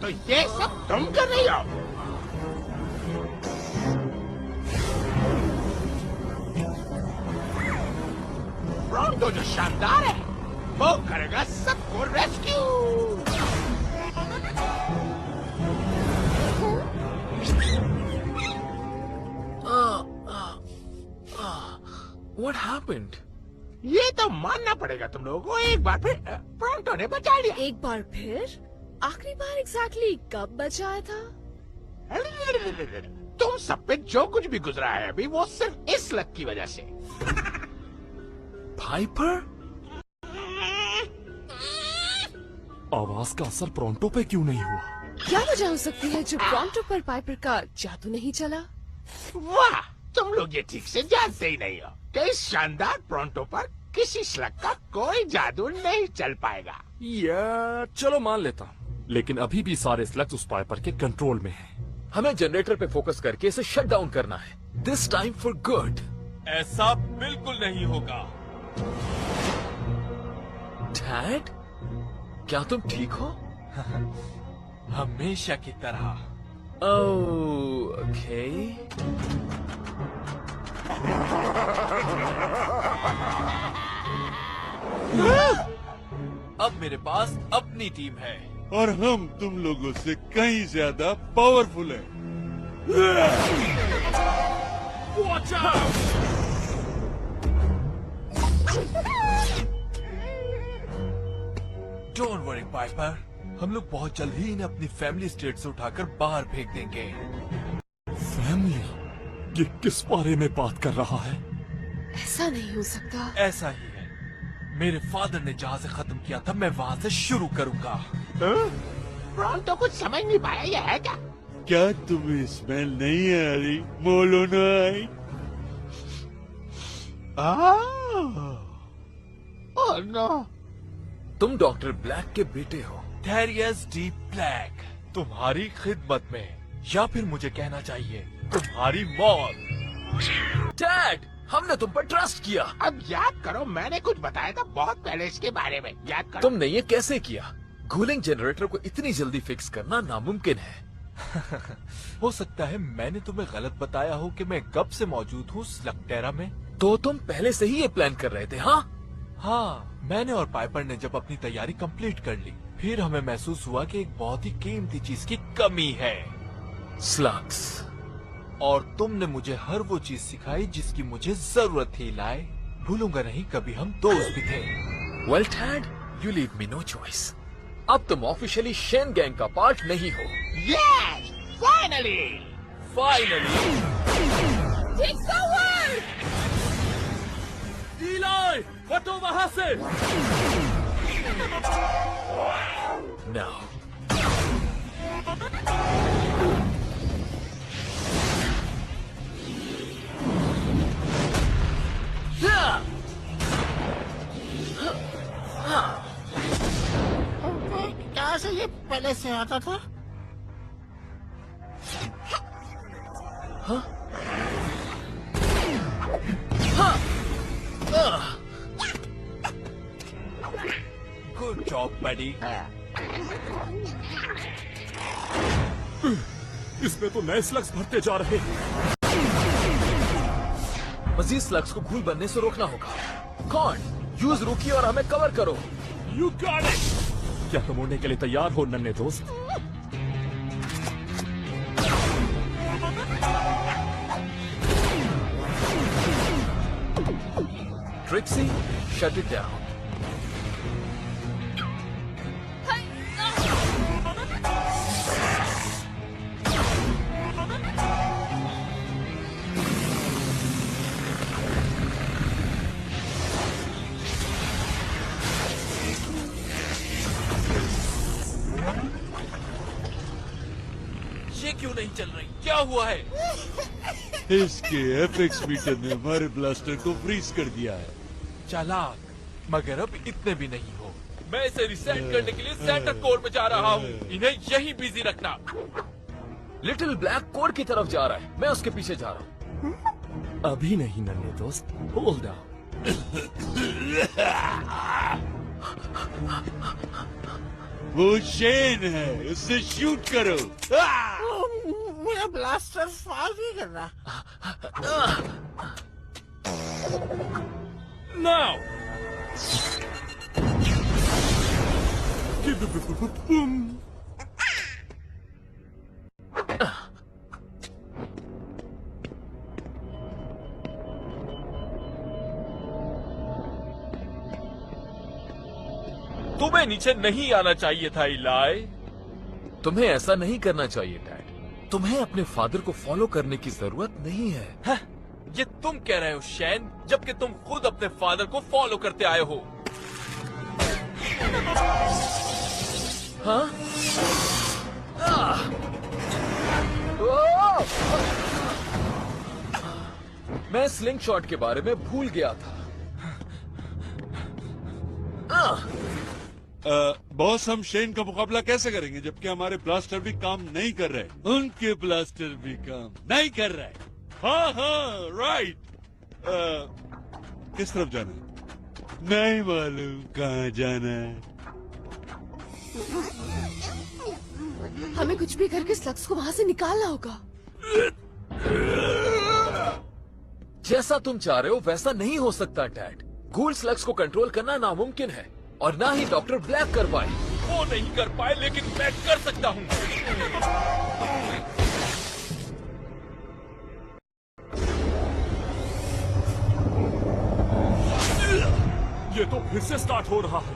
तो ये सब तुम कर रही हो? प्रोंटो जो शानदार है वो करेगा सबको रेस्क्यू। What happened? ये तो मानना पड़ेगा तुम लोगों को, एक बार फिर प्रोंटो ने बचा लिया। एक बार फिर? आखिरी बार एग्जैक्टली कब बचाया था? तुम सब पे जो कुछ भी गुजरा है अभी, वो सिर्फ इस लक की वजह से। पाइपर? आवाज का असर प्रोंटो पे क्यों नहीं हुआ? क्या वजह हो सकती है जो प्रोंटो पर पाइपर का जादू नहीं चला? वाह, तुम लोग ये ठीक से जानते ही नहीं हो कि इस शानदार प्रोंटो पर किसी स्लग का कोई जादू नहीं चल पाएगा। या चलो मान लेता हूँ, लेकिन अभी भी सारे स्लग्स उस पाइपर के कंट्रोल में हैं। हमें जनरेटर पे फोकस करके इसे शट डाउन करना है, दिस टाइम फॉर गुड। ऐसा बिल्कुल नहीं होगा। डैड, क्या तुम ठीक हो? हमेशा की तरह। ओके। अब मेरे पास अपनी टीम है और हम तुम लोगों से कहीं ज्यादा पावरफुल हैं। Watch out! Don't worry Piper, हम लोग बहुत जल्द ही इन्हें अपनी फैमिली स्टेट से उठाकर बाहर फेंक देंगे। फैमिली? ये किस बारे में बात कर रहा है? ऐसा नहीं हो सकता। ऐसा ही है, मेरे फादर ने जहाँ से खत्म किया था मैं वहाँ से शुरू करूँगा। प्रॉन तो कुछ समझ नहीं पाया, ये है क्या? क्या तुम्हें स्मेल नहीं आ रही मोलोनाइट? Oh no. तुम डॉक्टर ब्लैक के बेटे हो। थेरियस डी ब्लैक, तुम्हारी खिदमत में, या फिर मुझे कहना चाहिए तुम्हारी मौत। डैड, हमने तुम पर ट्रस्ट किया। अब याद करो, मैंने कुछ बताया था बहुत पहले इसके बारे में, याद करो। तुमने ये कैसे किया? कूलिंग जनरेटर को इतनी जल्दी फिक्स करना नामुमकिन है। हो सकता है मैंने तुम्हें गलत बताया हो कि मैं कब से मौजूद हूँ स्लगटेरा में। तो तुम पहले से ही ये प्लान कर रहे थे? हाँ, मैंने और पाइपर ने जब अपनी तैयारी कंप्लीट कर ली, फिर हमें महसूस हुआ कि एक बहुत ही कीमती चीज की कमी है। स्लग्स। और तुमने मुझे हर वो चीज सिखाई जिसकी मुझे जरूरत थी इलाई। भूलूंगा नहीं, कभी हम दोस्त भी थे। Well dad, you leave me no choice. अब तुम ऑफिशियली शेन गैंग का पार्ट नहीं हो। Yes, finally. इलाई, हटो वहाँ से! नाउ क्या से ये पहले से आता था? गुड जॉब बडी। इसमें तो नए स्लग्स भरते जा रहे हैं। मजीद स्लग्स को घूल बनने से रोकना होगा। कौन? यूज रूकी और हमें कवर करो। You got it! क्या तुम उड़ने के लिए तैयार हो नन्हे दोस्त? Trixie, shut it down. ये क्यों नहीं चल रही? क्या हुआ है? इसके एफएक्स मीटर ने हमारे ब्लास्टर को फ्रीज कर दिया है। चालाक, मगर अब इतने भी नहीं हो। मैं इसे रिसेट करने के लिए सेंटर कोर में जा रहा हूँ। इन्हें यहीं बिजी रखना। लिटिल ब्लैक कोर की तरफ जा रहा है, मैं उसके पीछे जा रहा हूँ। अभी नहीं नन्हे दोस्त, होल्ड डाउन। वो शेन है, उससे शूट करो। मेरा ब्लास्टर फायर नहीं कर रहा। Now! तुम्हें नीचे नहीं आना चाहिए था इलाई। तुम्हें ऐसा नहीं करना चाहिए डैड। तुम्हें अपने फादर को फॉलो करने की जरूरत नहीं है। हाँ, ये तुम कह रहे हो शैन, जबकि तुम खुद अपने फादर को फॉलो करते आए हो। हाँ? मैं स्लिंग शॉट के बारे में भूल गया था। बॉस, हम शेन का मुकाबला कैसे करेंगे जबकि हमारे ब्लास्टर भी काम नहीं कर रहे? उनके ब्लास्टर भी काम नहीं कर रहे। हाँ हाँ, राइट। किस तरफ जाना है? नहीं मालूम कहाँ जाना है। हमें कुछ भी करके स्लग्स को वहाँ से निकालना होगा। जैसा तुम चाह रहे हो वैसा नहीं हो सकता डैड। गूल स्लग्स को कंट्रोल करना नामुमकिन है और ना ही डॉक्टर ब्लैक कर पाए। वो नहीं कर पाए, लेकिन मैं कर सकता हूँ। तो फिर से स्टार्ट हो रहा है।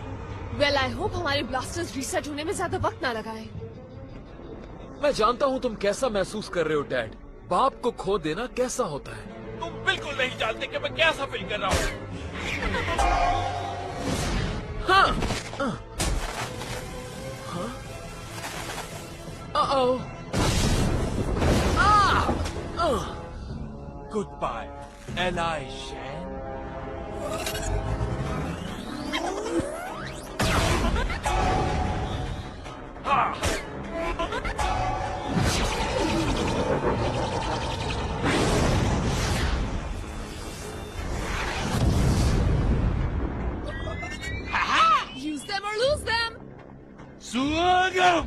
वेल आई होप हमारे ब्लास्टर्स रीसेट होने में ज्यादा वक्त ना लगाए। मैं जानता हूँ तुम कैसा महसूस कर रहे हो डैड। बाप को खो देना कैसा होता है। तुम बिल्कुल नहीं जानते कि मैं कैसा फील कर रहा हूँ। हाँ goodbye Eli Shane. Use them or lose them. सुअगम!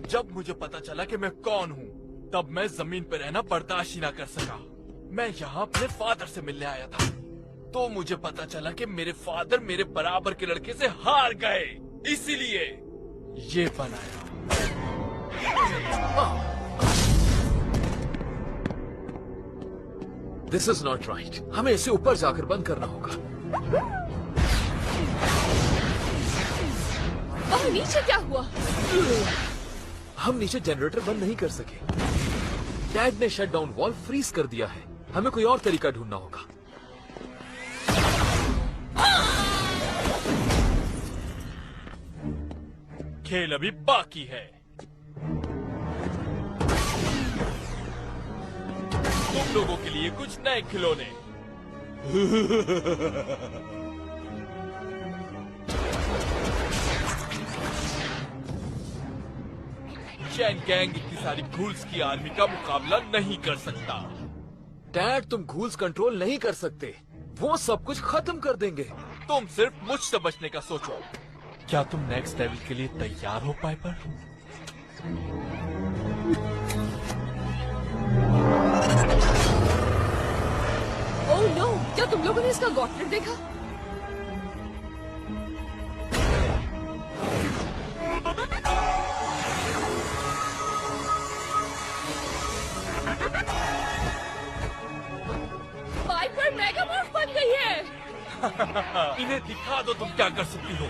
जब मुझे पता चला कि मैं कौन हूँ, तब मैं जमीन पर रहना बर्दाश्त ही ना कर सका। मैं यहाँ अपने फादर से मिलने आया था, तो मुझे पता चला कि मेरे फादर मेरे बराबर के लड़के से हार गए, इसीलिए ये बनाया। This is not right. हमें इसे ऊपर जाकर बंद करना होगा। वहाँ नीचे क्या हुआ? हम नीचे जनरेटर बंद नहीं कर सके। डैड ने शट डाउन वॉल्व फ्रीज कर दिया है। हमें कोई और तरीका ढूंढना होगा। खेल अभी बाकी है। तुम लोगों के लिए कुछ नए खिलौने। चैन गैंग इतनी सारी घूल्स की आर्मी का मुकाबला नहीं कर सकता। डैड तुम घूल्स कंट्रोल नहीं कर सकते। वो सब कुछ खत्म कर देंगे। तुम सिर्फ मुझसे बचने का सोचो। क्या तुम नेक्स्ट लेवल के लिए तैयार हो पाइपर? ओह नो, क्या तुम लोगों ने इसका गॉटलेट देखा? पाइपर मेगामॉर्फ बन गई है। इन्हें दिखा दो तुम क्या कर सकती हो।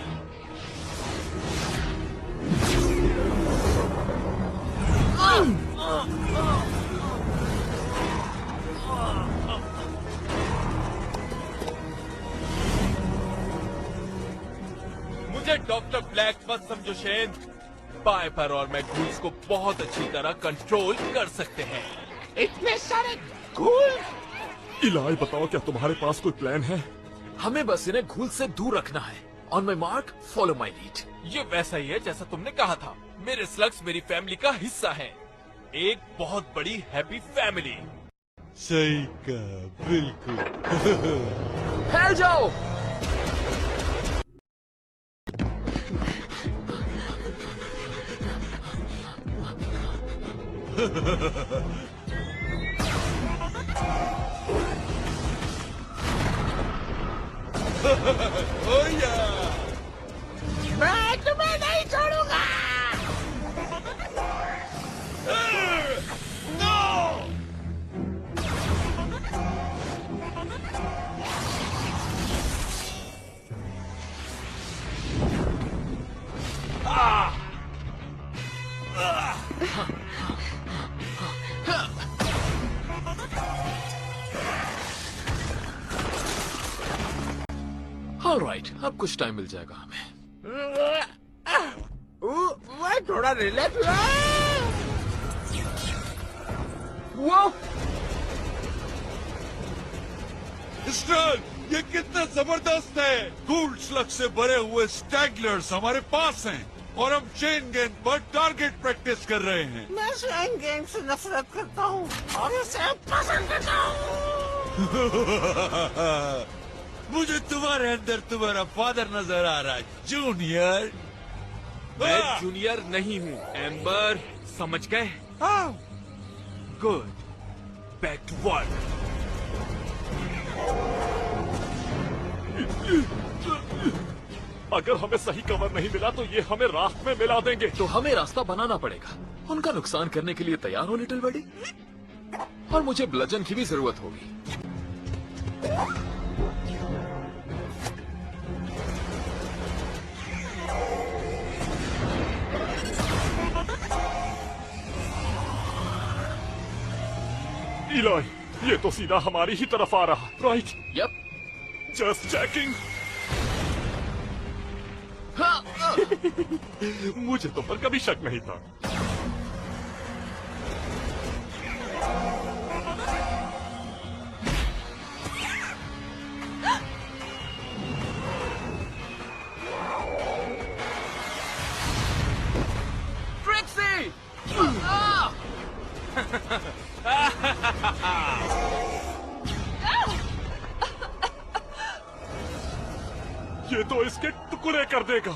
मुझे डॉक्टर ब्लैक मत समझो शेन। पाइपर और मैं घूल्स को बहुत अच्छी तरह कंट्रोल कर सकते हैं। इतने सारे घूल। इलाई बताओ, क्या तुम्हारे पास कोई प्लान है? हमें बस इन्हें घूल से दूर रखना है। On my mark, follow my lead. ये वैसा ही है जैसा तुमने कहा था। मेरे स्लग्स मेरी फैमिली का हिस्सा हैं। एक बहुत बड़ी हैप्पी फैमिली। सही कहा, बिल्कुल। फैल जाओ। मैं तुम्हें नहीं छोड़ूंगा। ऑलराइट, अब कुछ टाइम मिल जाएगा हमें। मैं थोड़ा रिलैक्स। वो स्टर्न, ये कितना जबरदस्त है। कूल स्लग से भरे हुए स्टैगलर्स हमारे पास हैं और हम चेन गैंग पर टारगेट प्रैक्टिस कर रहे हैं। मैं चेन गैंग से नफरत करता हूँ और इसे पसंद करता हूँ। मुझे तुम्हारे अंदर तुम्हारा फादर नजर आ रहा है, जूनियर। मैं जूनियर नहीं हूँ एम्बर, समझ गए? Good, back to work. अगर हमें सही कवर नहीं मिला तो ये हमें रात में मिला देंगे। तो हमें रास्ता बनाना पड़ेगा, उनका नुकसान करने के लिए तैयार हो लिटिल बडी। और मुझे ब्लजन की भी जरूरत होगी। इलाही, ये तो सीधा हमारी ही तरफ आ रहा। राइट? यप। Just checking. मुझे तो पर कभी शक नहीं था। ट्रिक्सी! ये तो इसके टुकड़े कर देगा।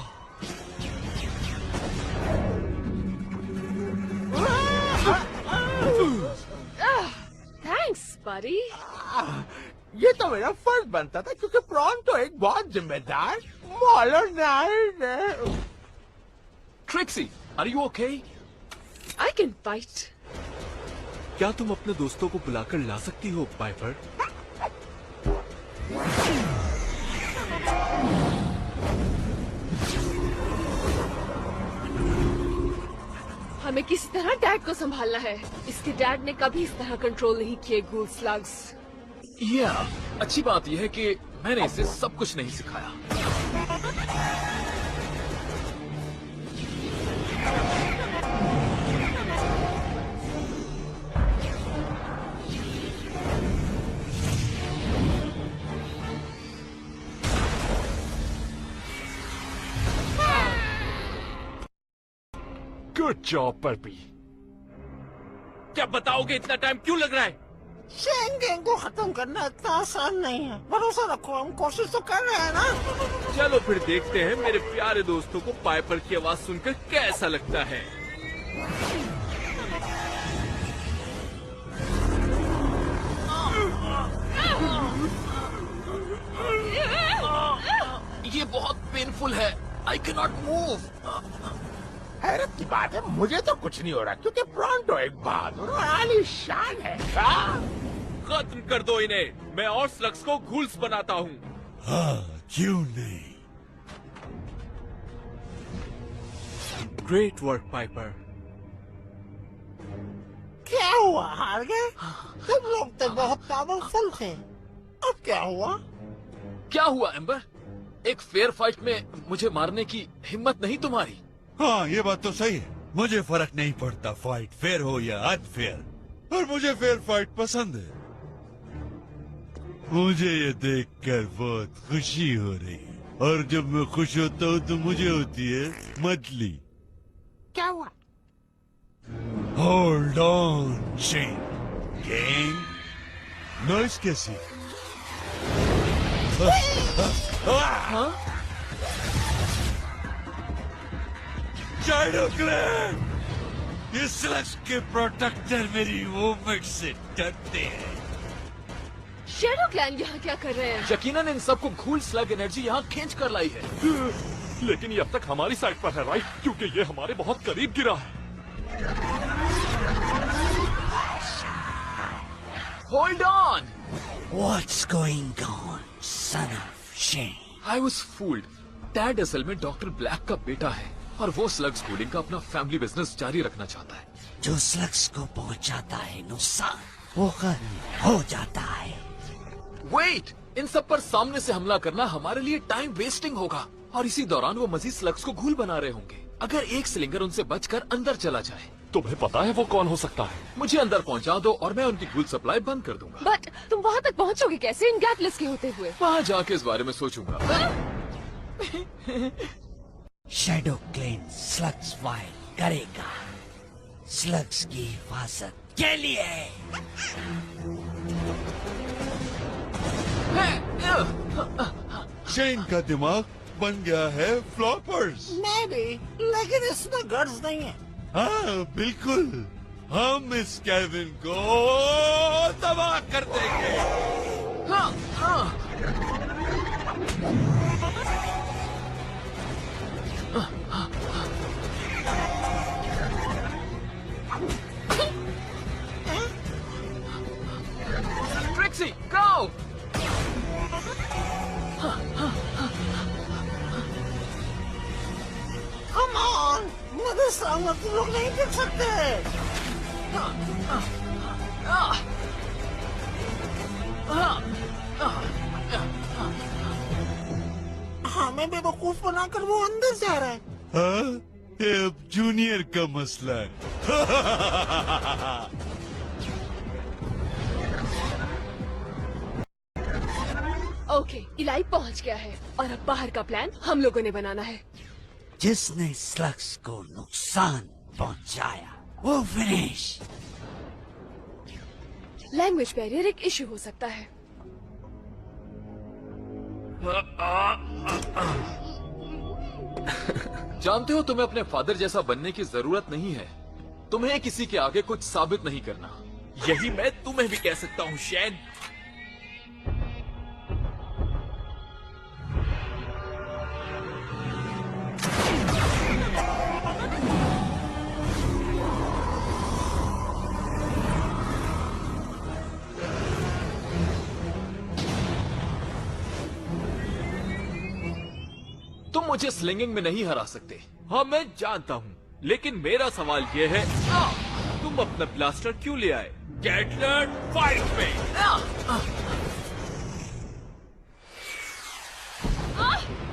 थैंक्स बडी। ये तो मेरा फर्ज बनता था, क्योंकि प्रॉन तो एक बहुत जिम्मेदार मॉडर्नाइज्ड है। Trixie, are you okay? I can fight. क्या तुम अपने दोस्तों को बुलाकर ला सकती हो पाइपर? हमें किसी तरह डैड को संभालना है। इसके डैड ने कभी इस तरह कंट्रोल नहीं किए गूल स्लग्स। अच्छी बात यह है कि मैंने इसे सब कुछ नहीं सिखाया। Good job Burpy. क्या बताओगे, इतना टाइम क्यों लग रहा है? शेन गैंग को खत्म करना इतना आसान नहीं है। भरोसा रखो, हम कोशिश तो कर रहे हैं ना। चलो फिर देखते हैं मेरे प्यारे दोस्तों को पाइपर की आवाज सुनकर कैसा लगता है। ये बहुत पेनफुल है। I can not move. हैरत की बात है, मुझे तो कुछ नहीं हो रहा, क्योंकि प्रॉन्टो एक बहादुर और आलीशान है। खत्म कर दो इन्हें, मैं और स्लग्स को घूल्स बनाता हूँ। हाँ, क्यों नहीं? Great work Piper. क्या हुआ, हार गए? तुम लोग तो बहुत पावरफुल थे। अब क्या हुआ? क्या हुआ एम्बर? एक फेयर फाइट में मुझे मारने की हिम्मत नहीं तुम्हारी? हाँ, ये बात तो सही है। मुझे फर्क नहीं पड़ता फाइट फेयर हो या अनफेयर, और मुझे फेयर फाइट पसंद है। मुझे ये देखकर बहुत खुशी हो रही है, और जब मैं खुश होता हूँ तो मुझे होती है मतली। क्या हुआ? Hold on Shane gang. Noise कैसी? शैडो क्लैन, ये स्लग्स के प्रोटेक्टर मेरी मूवमेंट से डरते हैं। शैडो क्लैन यहाँ क्या कर रहे हैं? यकीनन इन सबको घूल स्लग एनर्जी यहाँ खींच कर लाई है। लेकिन ये अब तक हमारी साइड पर है, राइट? क्योंकि ये हमारे बहुत करीब गिरा है। Hold on. What's going on, son of Shane? I was fooled. Dad असल में डॉक्टर ब्लैक का बेटा है, और वो स्लग्स कूलिंग का अपना फैमिली बिजनेस जारी रखना चाहता है। जो स्लग्स को पहुंचाता है नुकसान, वो खत्म हो जाता है। वेट, इन सब पर सामने से हमला करना हमारे लिए टाइम वेस्टिंग होगा, और इसी दौरान वो मजीद स्लग्स को घूल बना रहे होंगे। अगर एक सिलिंगर उनसे बचकर अंदर चला जाए। तुम्हें पता है वो कौन हो सकता है? मुझे अंदर पहुंचा दो और मैं उनकी घूल सप्लाई बंद कर दूंगा। बट तुम वहाँ तक पहुँचोगे कैसे इन गैटलेस के होते हुए? वहाँ जाके इस बारे में सोचूंगा। शैडो क्लेन स्लग्स फाइट करेगा, स्लग्स की हिफाजत के लिए। शेन का दिमाग बन गया है फ्लॉपर्स। मैं भी, लेकिन इसमें गर्ज नहीं है। हाँ बिल्कुल, हम इस केविन को तबाह कर देंगे। हाँ, हाँ। Trixie, go! Come on, मुझे सामने तुम लोग नहीं देख सकते। हमें बेवकूफ बनाकर वो अंदर जा रहा है। हाँ, ये अब जूनियर का मसला है। ओके, इलाई पहुंच गया है और अब बाहर का प्लान हम लोगों ने बनाना है। जिसने स्लग्स को नुकसान पहुंचाया वो फिनिश। लैंग्वेज बैरियर एक इश्यू हो सकता है। जानते हो, तुम्हें अपने फादर जैसा बनने की जरूरत नहीं है। तुम्हें किसी के आगे कुछ साबित नहीं करना। यही मैं तुम्हें भी कह सकता हूँ शैन। तुम मुझे स्लिंगिंग में नहीं हरा सकते। हाँ मैं जानता हूँ, लेकिन मेरा सवाल ये है, तुम अपना ब्लास्टर क्यों ले आए? गेटलर फाइट में।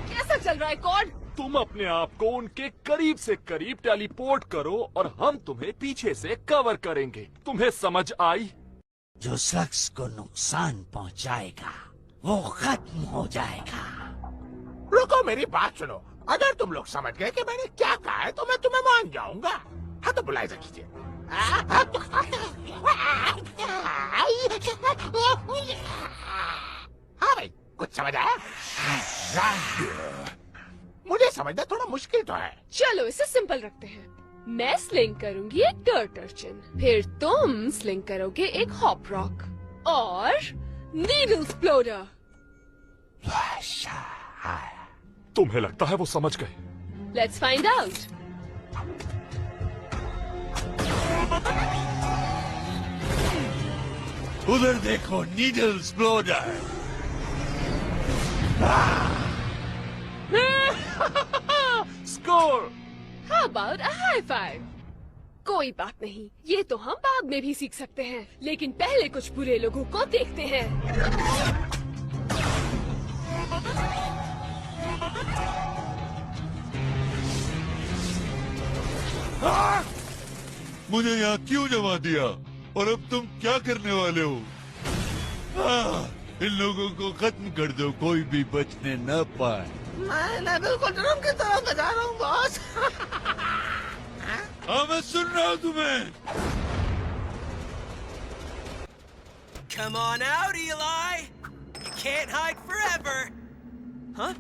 कैसा चल रहा है कॉर्ड? तुम अपने आप को उनके करीब से करीब टेलीपोर्ट करो और हम तुम्हें पीछे से कवर करेंगे। तुम्हें समझ आई? जो स्लग्स को नुकसान पहुंचाएगा वो खत्म हो जाएगा। रुको, मेरी बात सुनो। अगर तुम लोग समझ गए कि मैंने क्या कहा है तो मैं तुम्हें मान जाऊंगा। हाँ तो बुलाए कीजिए। हाँ भाई, कुछ समझ आया? मुझे समझना थोड़ा मुश्किल तो है। चलो इसे सिंपल रखते हैं। मैं स्लिंग करूंगी एक डर्ट अर्चिन, फिर तुम स्लिंग करोगे एक हॉप रॉक और नीडल एक्सप्लोडर। तुम्हें लगता है वो समझ गए? Let's find out. उधर देखो, needle exploder. Score! How about a high five? कोई बात नहीं, ये तो हम बाद में भी सीख सकते हैं, लेकिन पहले कुछ बुरे लोगों को देखते हैं। मुझे यहाँ क्यों जमा दिया और अब तुम क्या करने वाले हो? इन लोगों को खत्म कर दो, कोई भी बचने न पाए। मैं बिल्कुल ड्रम की तरफ बजा रहा हूँ बॉस। हाँ मैं सुन रहा हूँ तुम्हें। Come on out, Eli. You can't hide forever. Huh?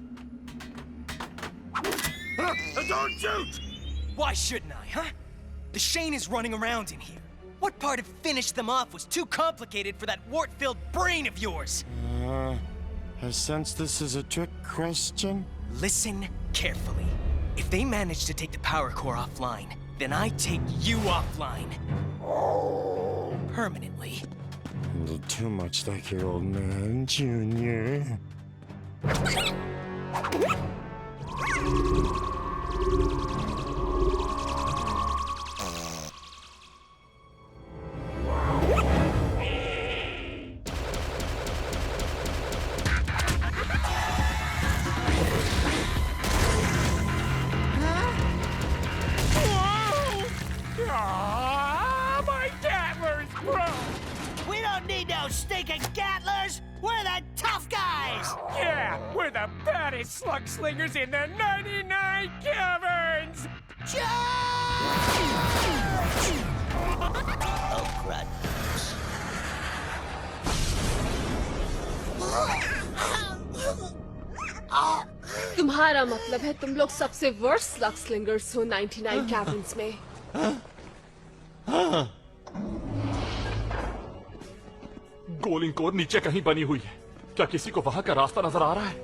Don't shoot! Why shouldn't I, huh? The Shane is running around in here. What part of finish them off was too complicated for that wart-filled brain of yours? I sense this is a trick question. Listen carefully. If they manage to take the power core offline, then I take you offline. Permanently. A little too much like your old man, Junior. My Gatler's broke! We don't need no stinking Gatlers! We're the tough guys! Yeah, we're the baddest slug slingers in the 99 caverns! Oh, crud. तुम्हारा मतलब है तुम लोग सबसे worst slug स्लिंगर्स हो 99 cabins में। गोलिंग core नीचे कहीं बनी हुई है। क्या किसी को वहां का रास्ता नजर आ रहा है?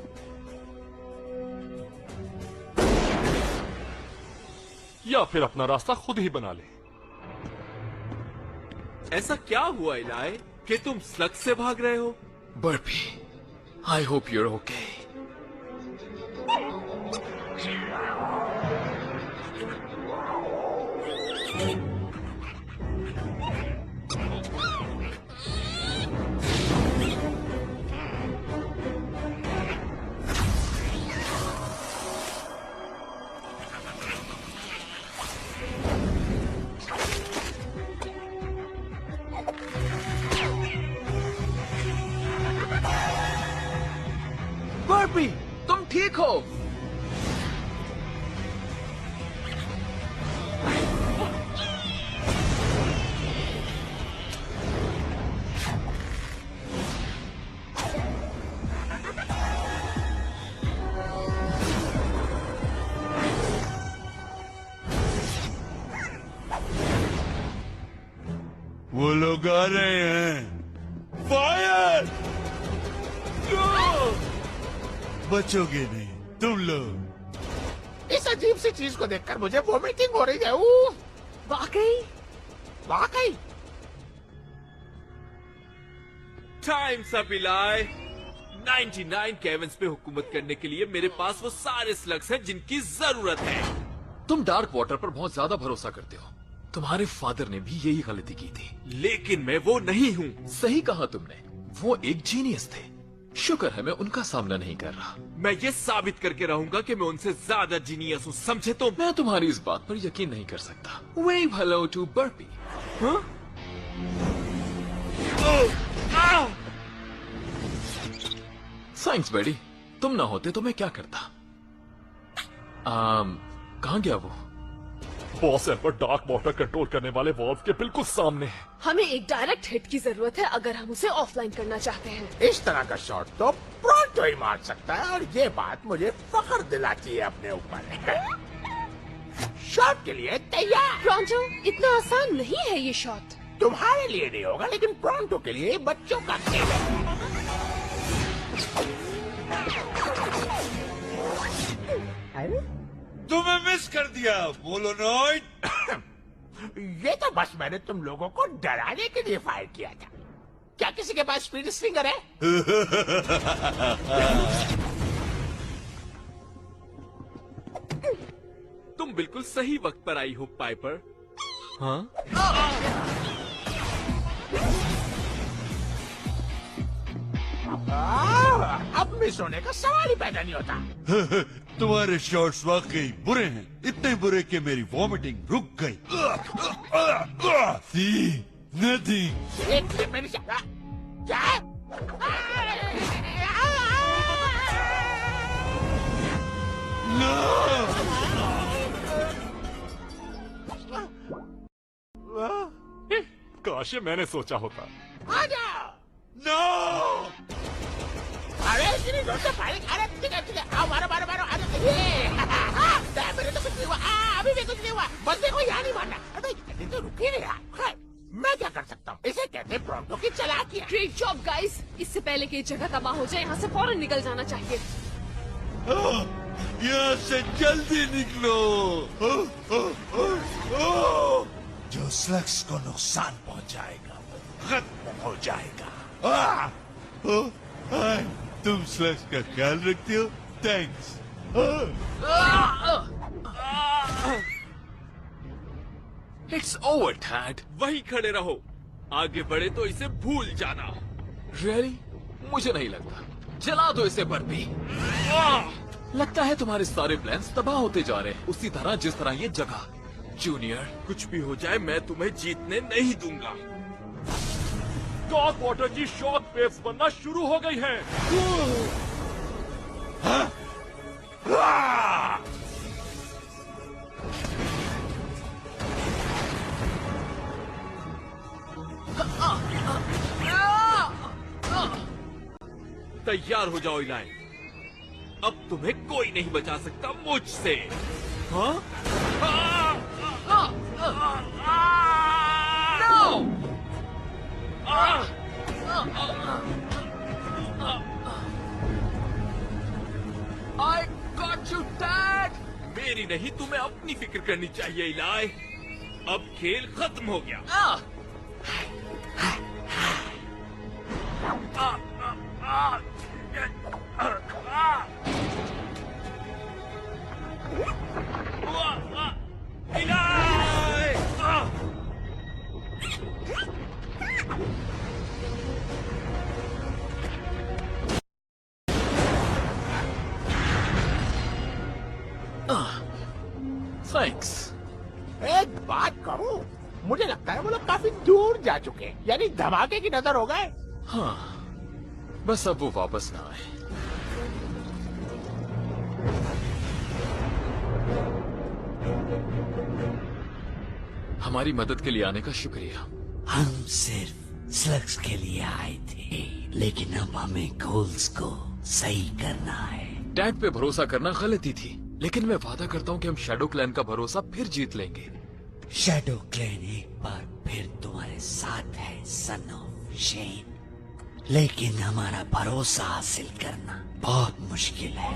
या फिर अपना रास्ता खुद ही बना ले। ऐसा क्या हुआ इलाय कि तुम स्लग से भाग रहे हो? Barfi, I hope you're okay. Barfi, तुम ठीक हो? वो लोग आ रहे हैं। फायर! बचोगे नहीं तुम लोग। इस अजीब सी चीज को देखकर मुझे वोमिटिंग हो रही है। उफ! वाकई वाकई टाइम्स अप इलाय। 99 कैबिन्स पे हुकूमत करने के लिए मेरे पास वो सारे स्लग्स हैं जिनकी जरूरत है। तुम डार्क वाटर पर बहुत ज्यादा भरोसा करते हो। तुम्हारे फादर ने भी यही गलती की थी। लेकिन मैं वो नहीं हूँ। सही कहा तुमने, वो एक जीनियस थे। शुक्र है मैं उनका सामना नहीं कर रहा। मैं ये साबित करके रहूंगा कि मैं उनसे ज्यादा जीनियस हूँ, समझे तुम? मैं तुम्हारी इस बात पर यकीन नहीं कर सकता। Wave hello to Burpy. Thanks बेडी, तुम ना होते तो मैं क्या करता। कहाँ गया वो? Boss Edward dark water control करने वाले वॉल्व के बिल्कुल सामने है। हमें एक डायरेक्ट हिट की जरूरत है अगर हम उसे ऑफलाइन करना चाहते हैं। इस तरह का शॉट तो प्रोंटो ही मार सकता है, और ये बात मुझे फख्र दिलाती है अपने ऊपर। शॉट के लिए तैयार। प्रोंटो, इतना आसान नहीं है ये शॉट। तुम्हारे लिए नहीं होगा, लेकिन प्रोंटो के लिए बच्चों का खेल है। तुम्हें मिस कर दिया मोलोनॉइड। ये तो बस मैंने तुम लोगों को डराने के लिए फायर किया था। क्या किसी के पास स्पीड स्विंगर है? तुम बिल्कुल सही वक्त पर आई हो पाइपर। हाँ? अब मिस होने का सवाल ही पैदा नहीं होता। तुम्हारे शॉट्स वाकई बुरे हैं, इतने बुरे कि मेरी वॉमिटिंग रुक गई। सी नथिंग। मेरी क्या? काश मैंने सोचा होता। आ जाओ। नो! अरे अरे ठीक है, आओ मारो। अरे ये मेरे तो कुछ नहीं हुआ। अभी भी कुछ नहीं हुआ। बस देखो यहाँ नहीं मारना। अरे तो रुके नहीं यार। मैं क्या कर सकता हूँ? इसे कहते हैं प्रोंटो की चालाकियाँ। Great job guys. इससे पहले कि ये जगह तबाह हो जाए, यहाँ से फौरन निकल जाना चाहिए। यहाँ से जल्दी निकलो। जो स्लग्स को नुकसान पहुँचाएगा खत्म हो जाएगा। तुम स्लग्स का ख्याल रखते हो? थैंक्स। It's over dad. वहीं खड़े रहो, आगे बढ़े तो इसे भूल जाना। रियली? मुझे नहीं लगता। जला दो इसे बर्फी। लगता है तुम्हारे सारे प्लान्स तबाह होते जा रहे हैं, उसी तरह जिस तरह ये जगह। जूनियर, कुछ भी हो जाए मैं तुम्हें जीतने नहीं दूंगा। डार्क वाटर की शॉक वेव्स बनना शुरू हो गई हैं। तैयार हो जाओ इलाय। अब तुम्हें कोई नहीं बचा सकता मुझसे। हाँ? I got you, Dad! मेरी नहीं, तुम्हें अपनी फिक्र करनी चाहिए इलाई। अब खेल खत्म हो गया। थैंक्स। एक बात कहूँ, मुझे लगता है वो लोग काफी दूर जा चुके हैं, यानी धमाके की नजर हो गए। हाँ, बस अब वो वापस ना आए। हमारी मदद के लिए आने का शुक्रिया। हम सिर्फ स्लग्स के लिए आए थे, लेकिन अब हमें गोल्स को सही करना है। डैड पे भरोसा करना गलती थी, लेकिन मैं वादा करता हूँ कि हम शैडो क्लैन का भरोसा फिर जीत लेंगे। शैडो क्लैन एक बार फिर तुम्हारे साथ है सन ऑफ शेन, लेकिन हमारा भरोसा हासिल करना बहुत मुश्किल है।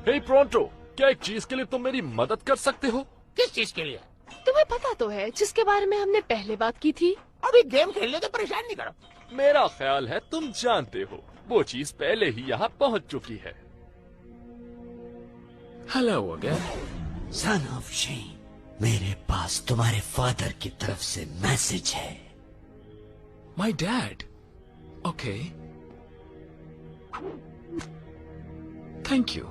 हे प्रोंटो, क्या एक चीज के लिए तुम मेरी मदद कर सकते हो? किस चीज के लिए? तुम्हें पता तो है जिसके बारे में हमने पहले बात की थी। अभी गेम खेलने तो परेशान नहीं करो। मेरा ख्याल है तुम जानते हो, वो चीज पहले ही यहाँ पहुँच चुकी है। Hello again. Son of Shane, मेरे पास तुम्हारे फादर की तरफ से मैसेज है। My dad? Okay, thank you.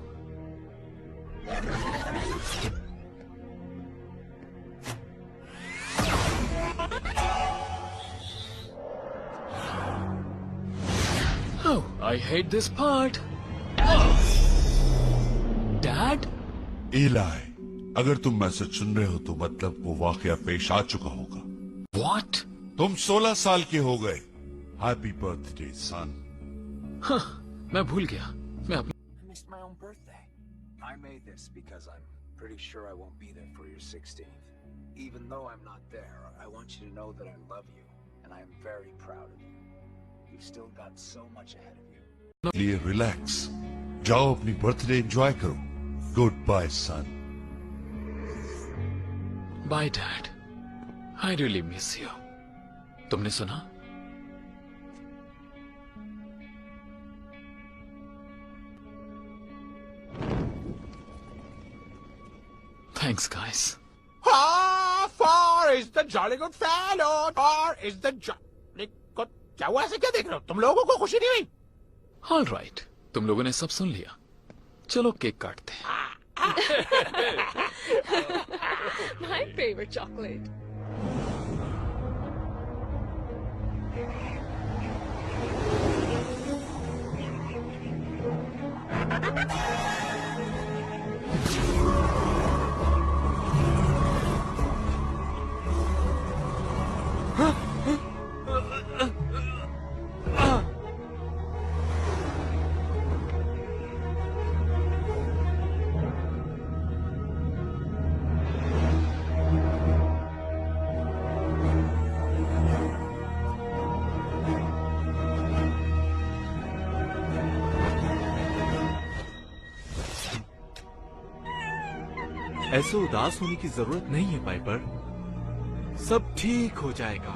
Oh, I hate this part. Dad? इलाई, अगर तुम मैसेज सुन रहे हो तो मतलब वो वाकया पेश आ चुका होगा। What? तुम 16 साल के हो गए। हैप्पी बर्थडे सन। हाँ, मैं भूल गया। मैं अपने I missed my own birthday. I made this because I'm pretty sure I won't be there for your 16th. Even though I'm not there, I want you to know that I love you, and I am very proud of you. You've still got so much ahead of you. लिए relax, जाओ अपनी birthday enjoy करो। Goodbye son. Bye dad, I really miss you. तुमने सुना? Thanks, guys. Far is the jolly good fellow. Far is the jolly good. क्या हुआ, ऐसे क्या देख रहे हो? तुम लोगों को खुशी नहीं हुई? All right, तुम लोगों ने सब सुन लिया। चलो केक काटते हैं। My favorite chocolate. ऐसे उदास होने की जरूरत नहीं है पाइपर, सब ठीक हो जाएगा।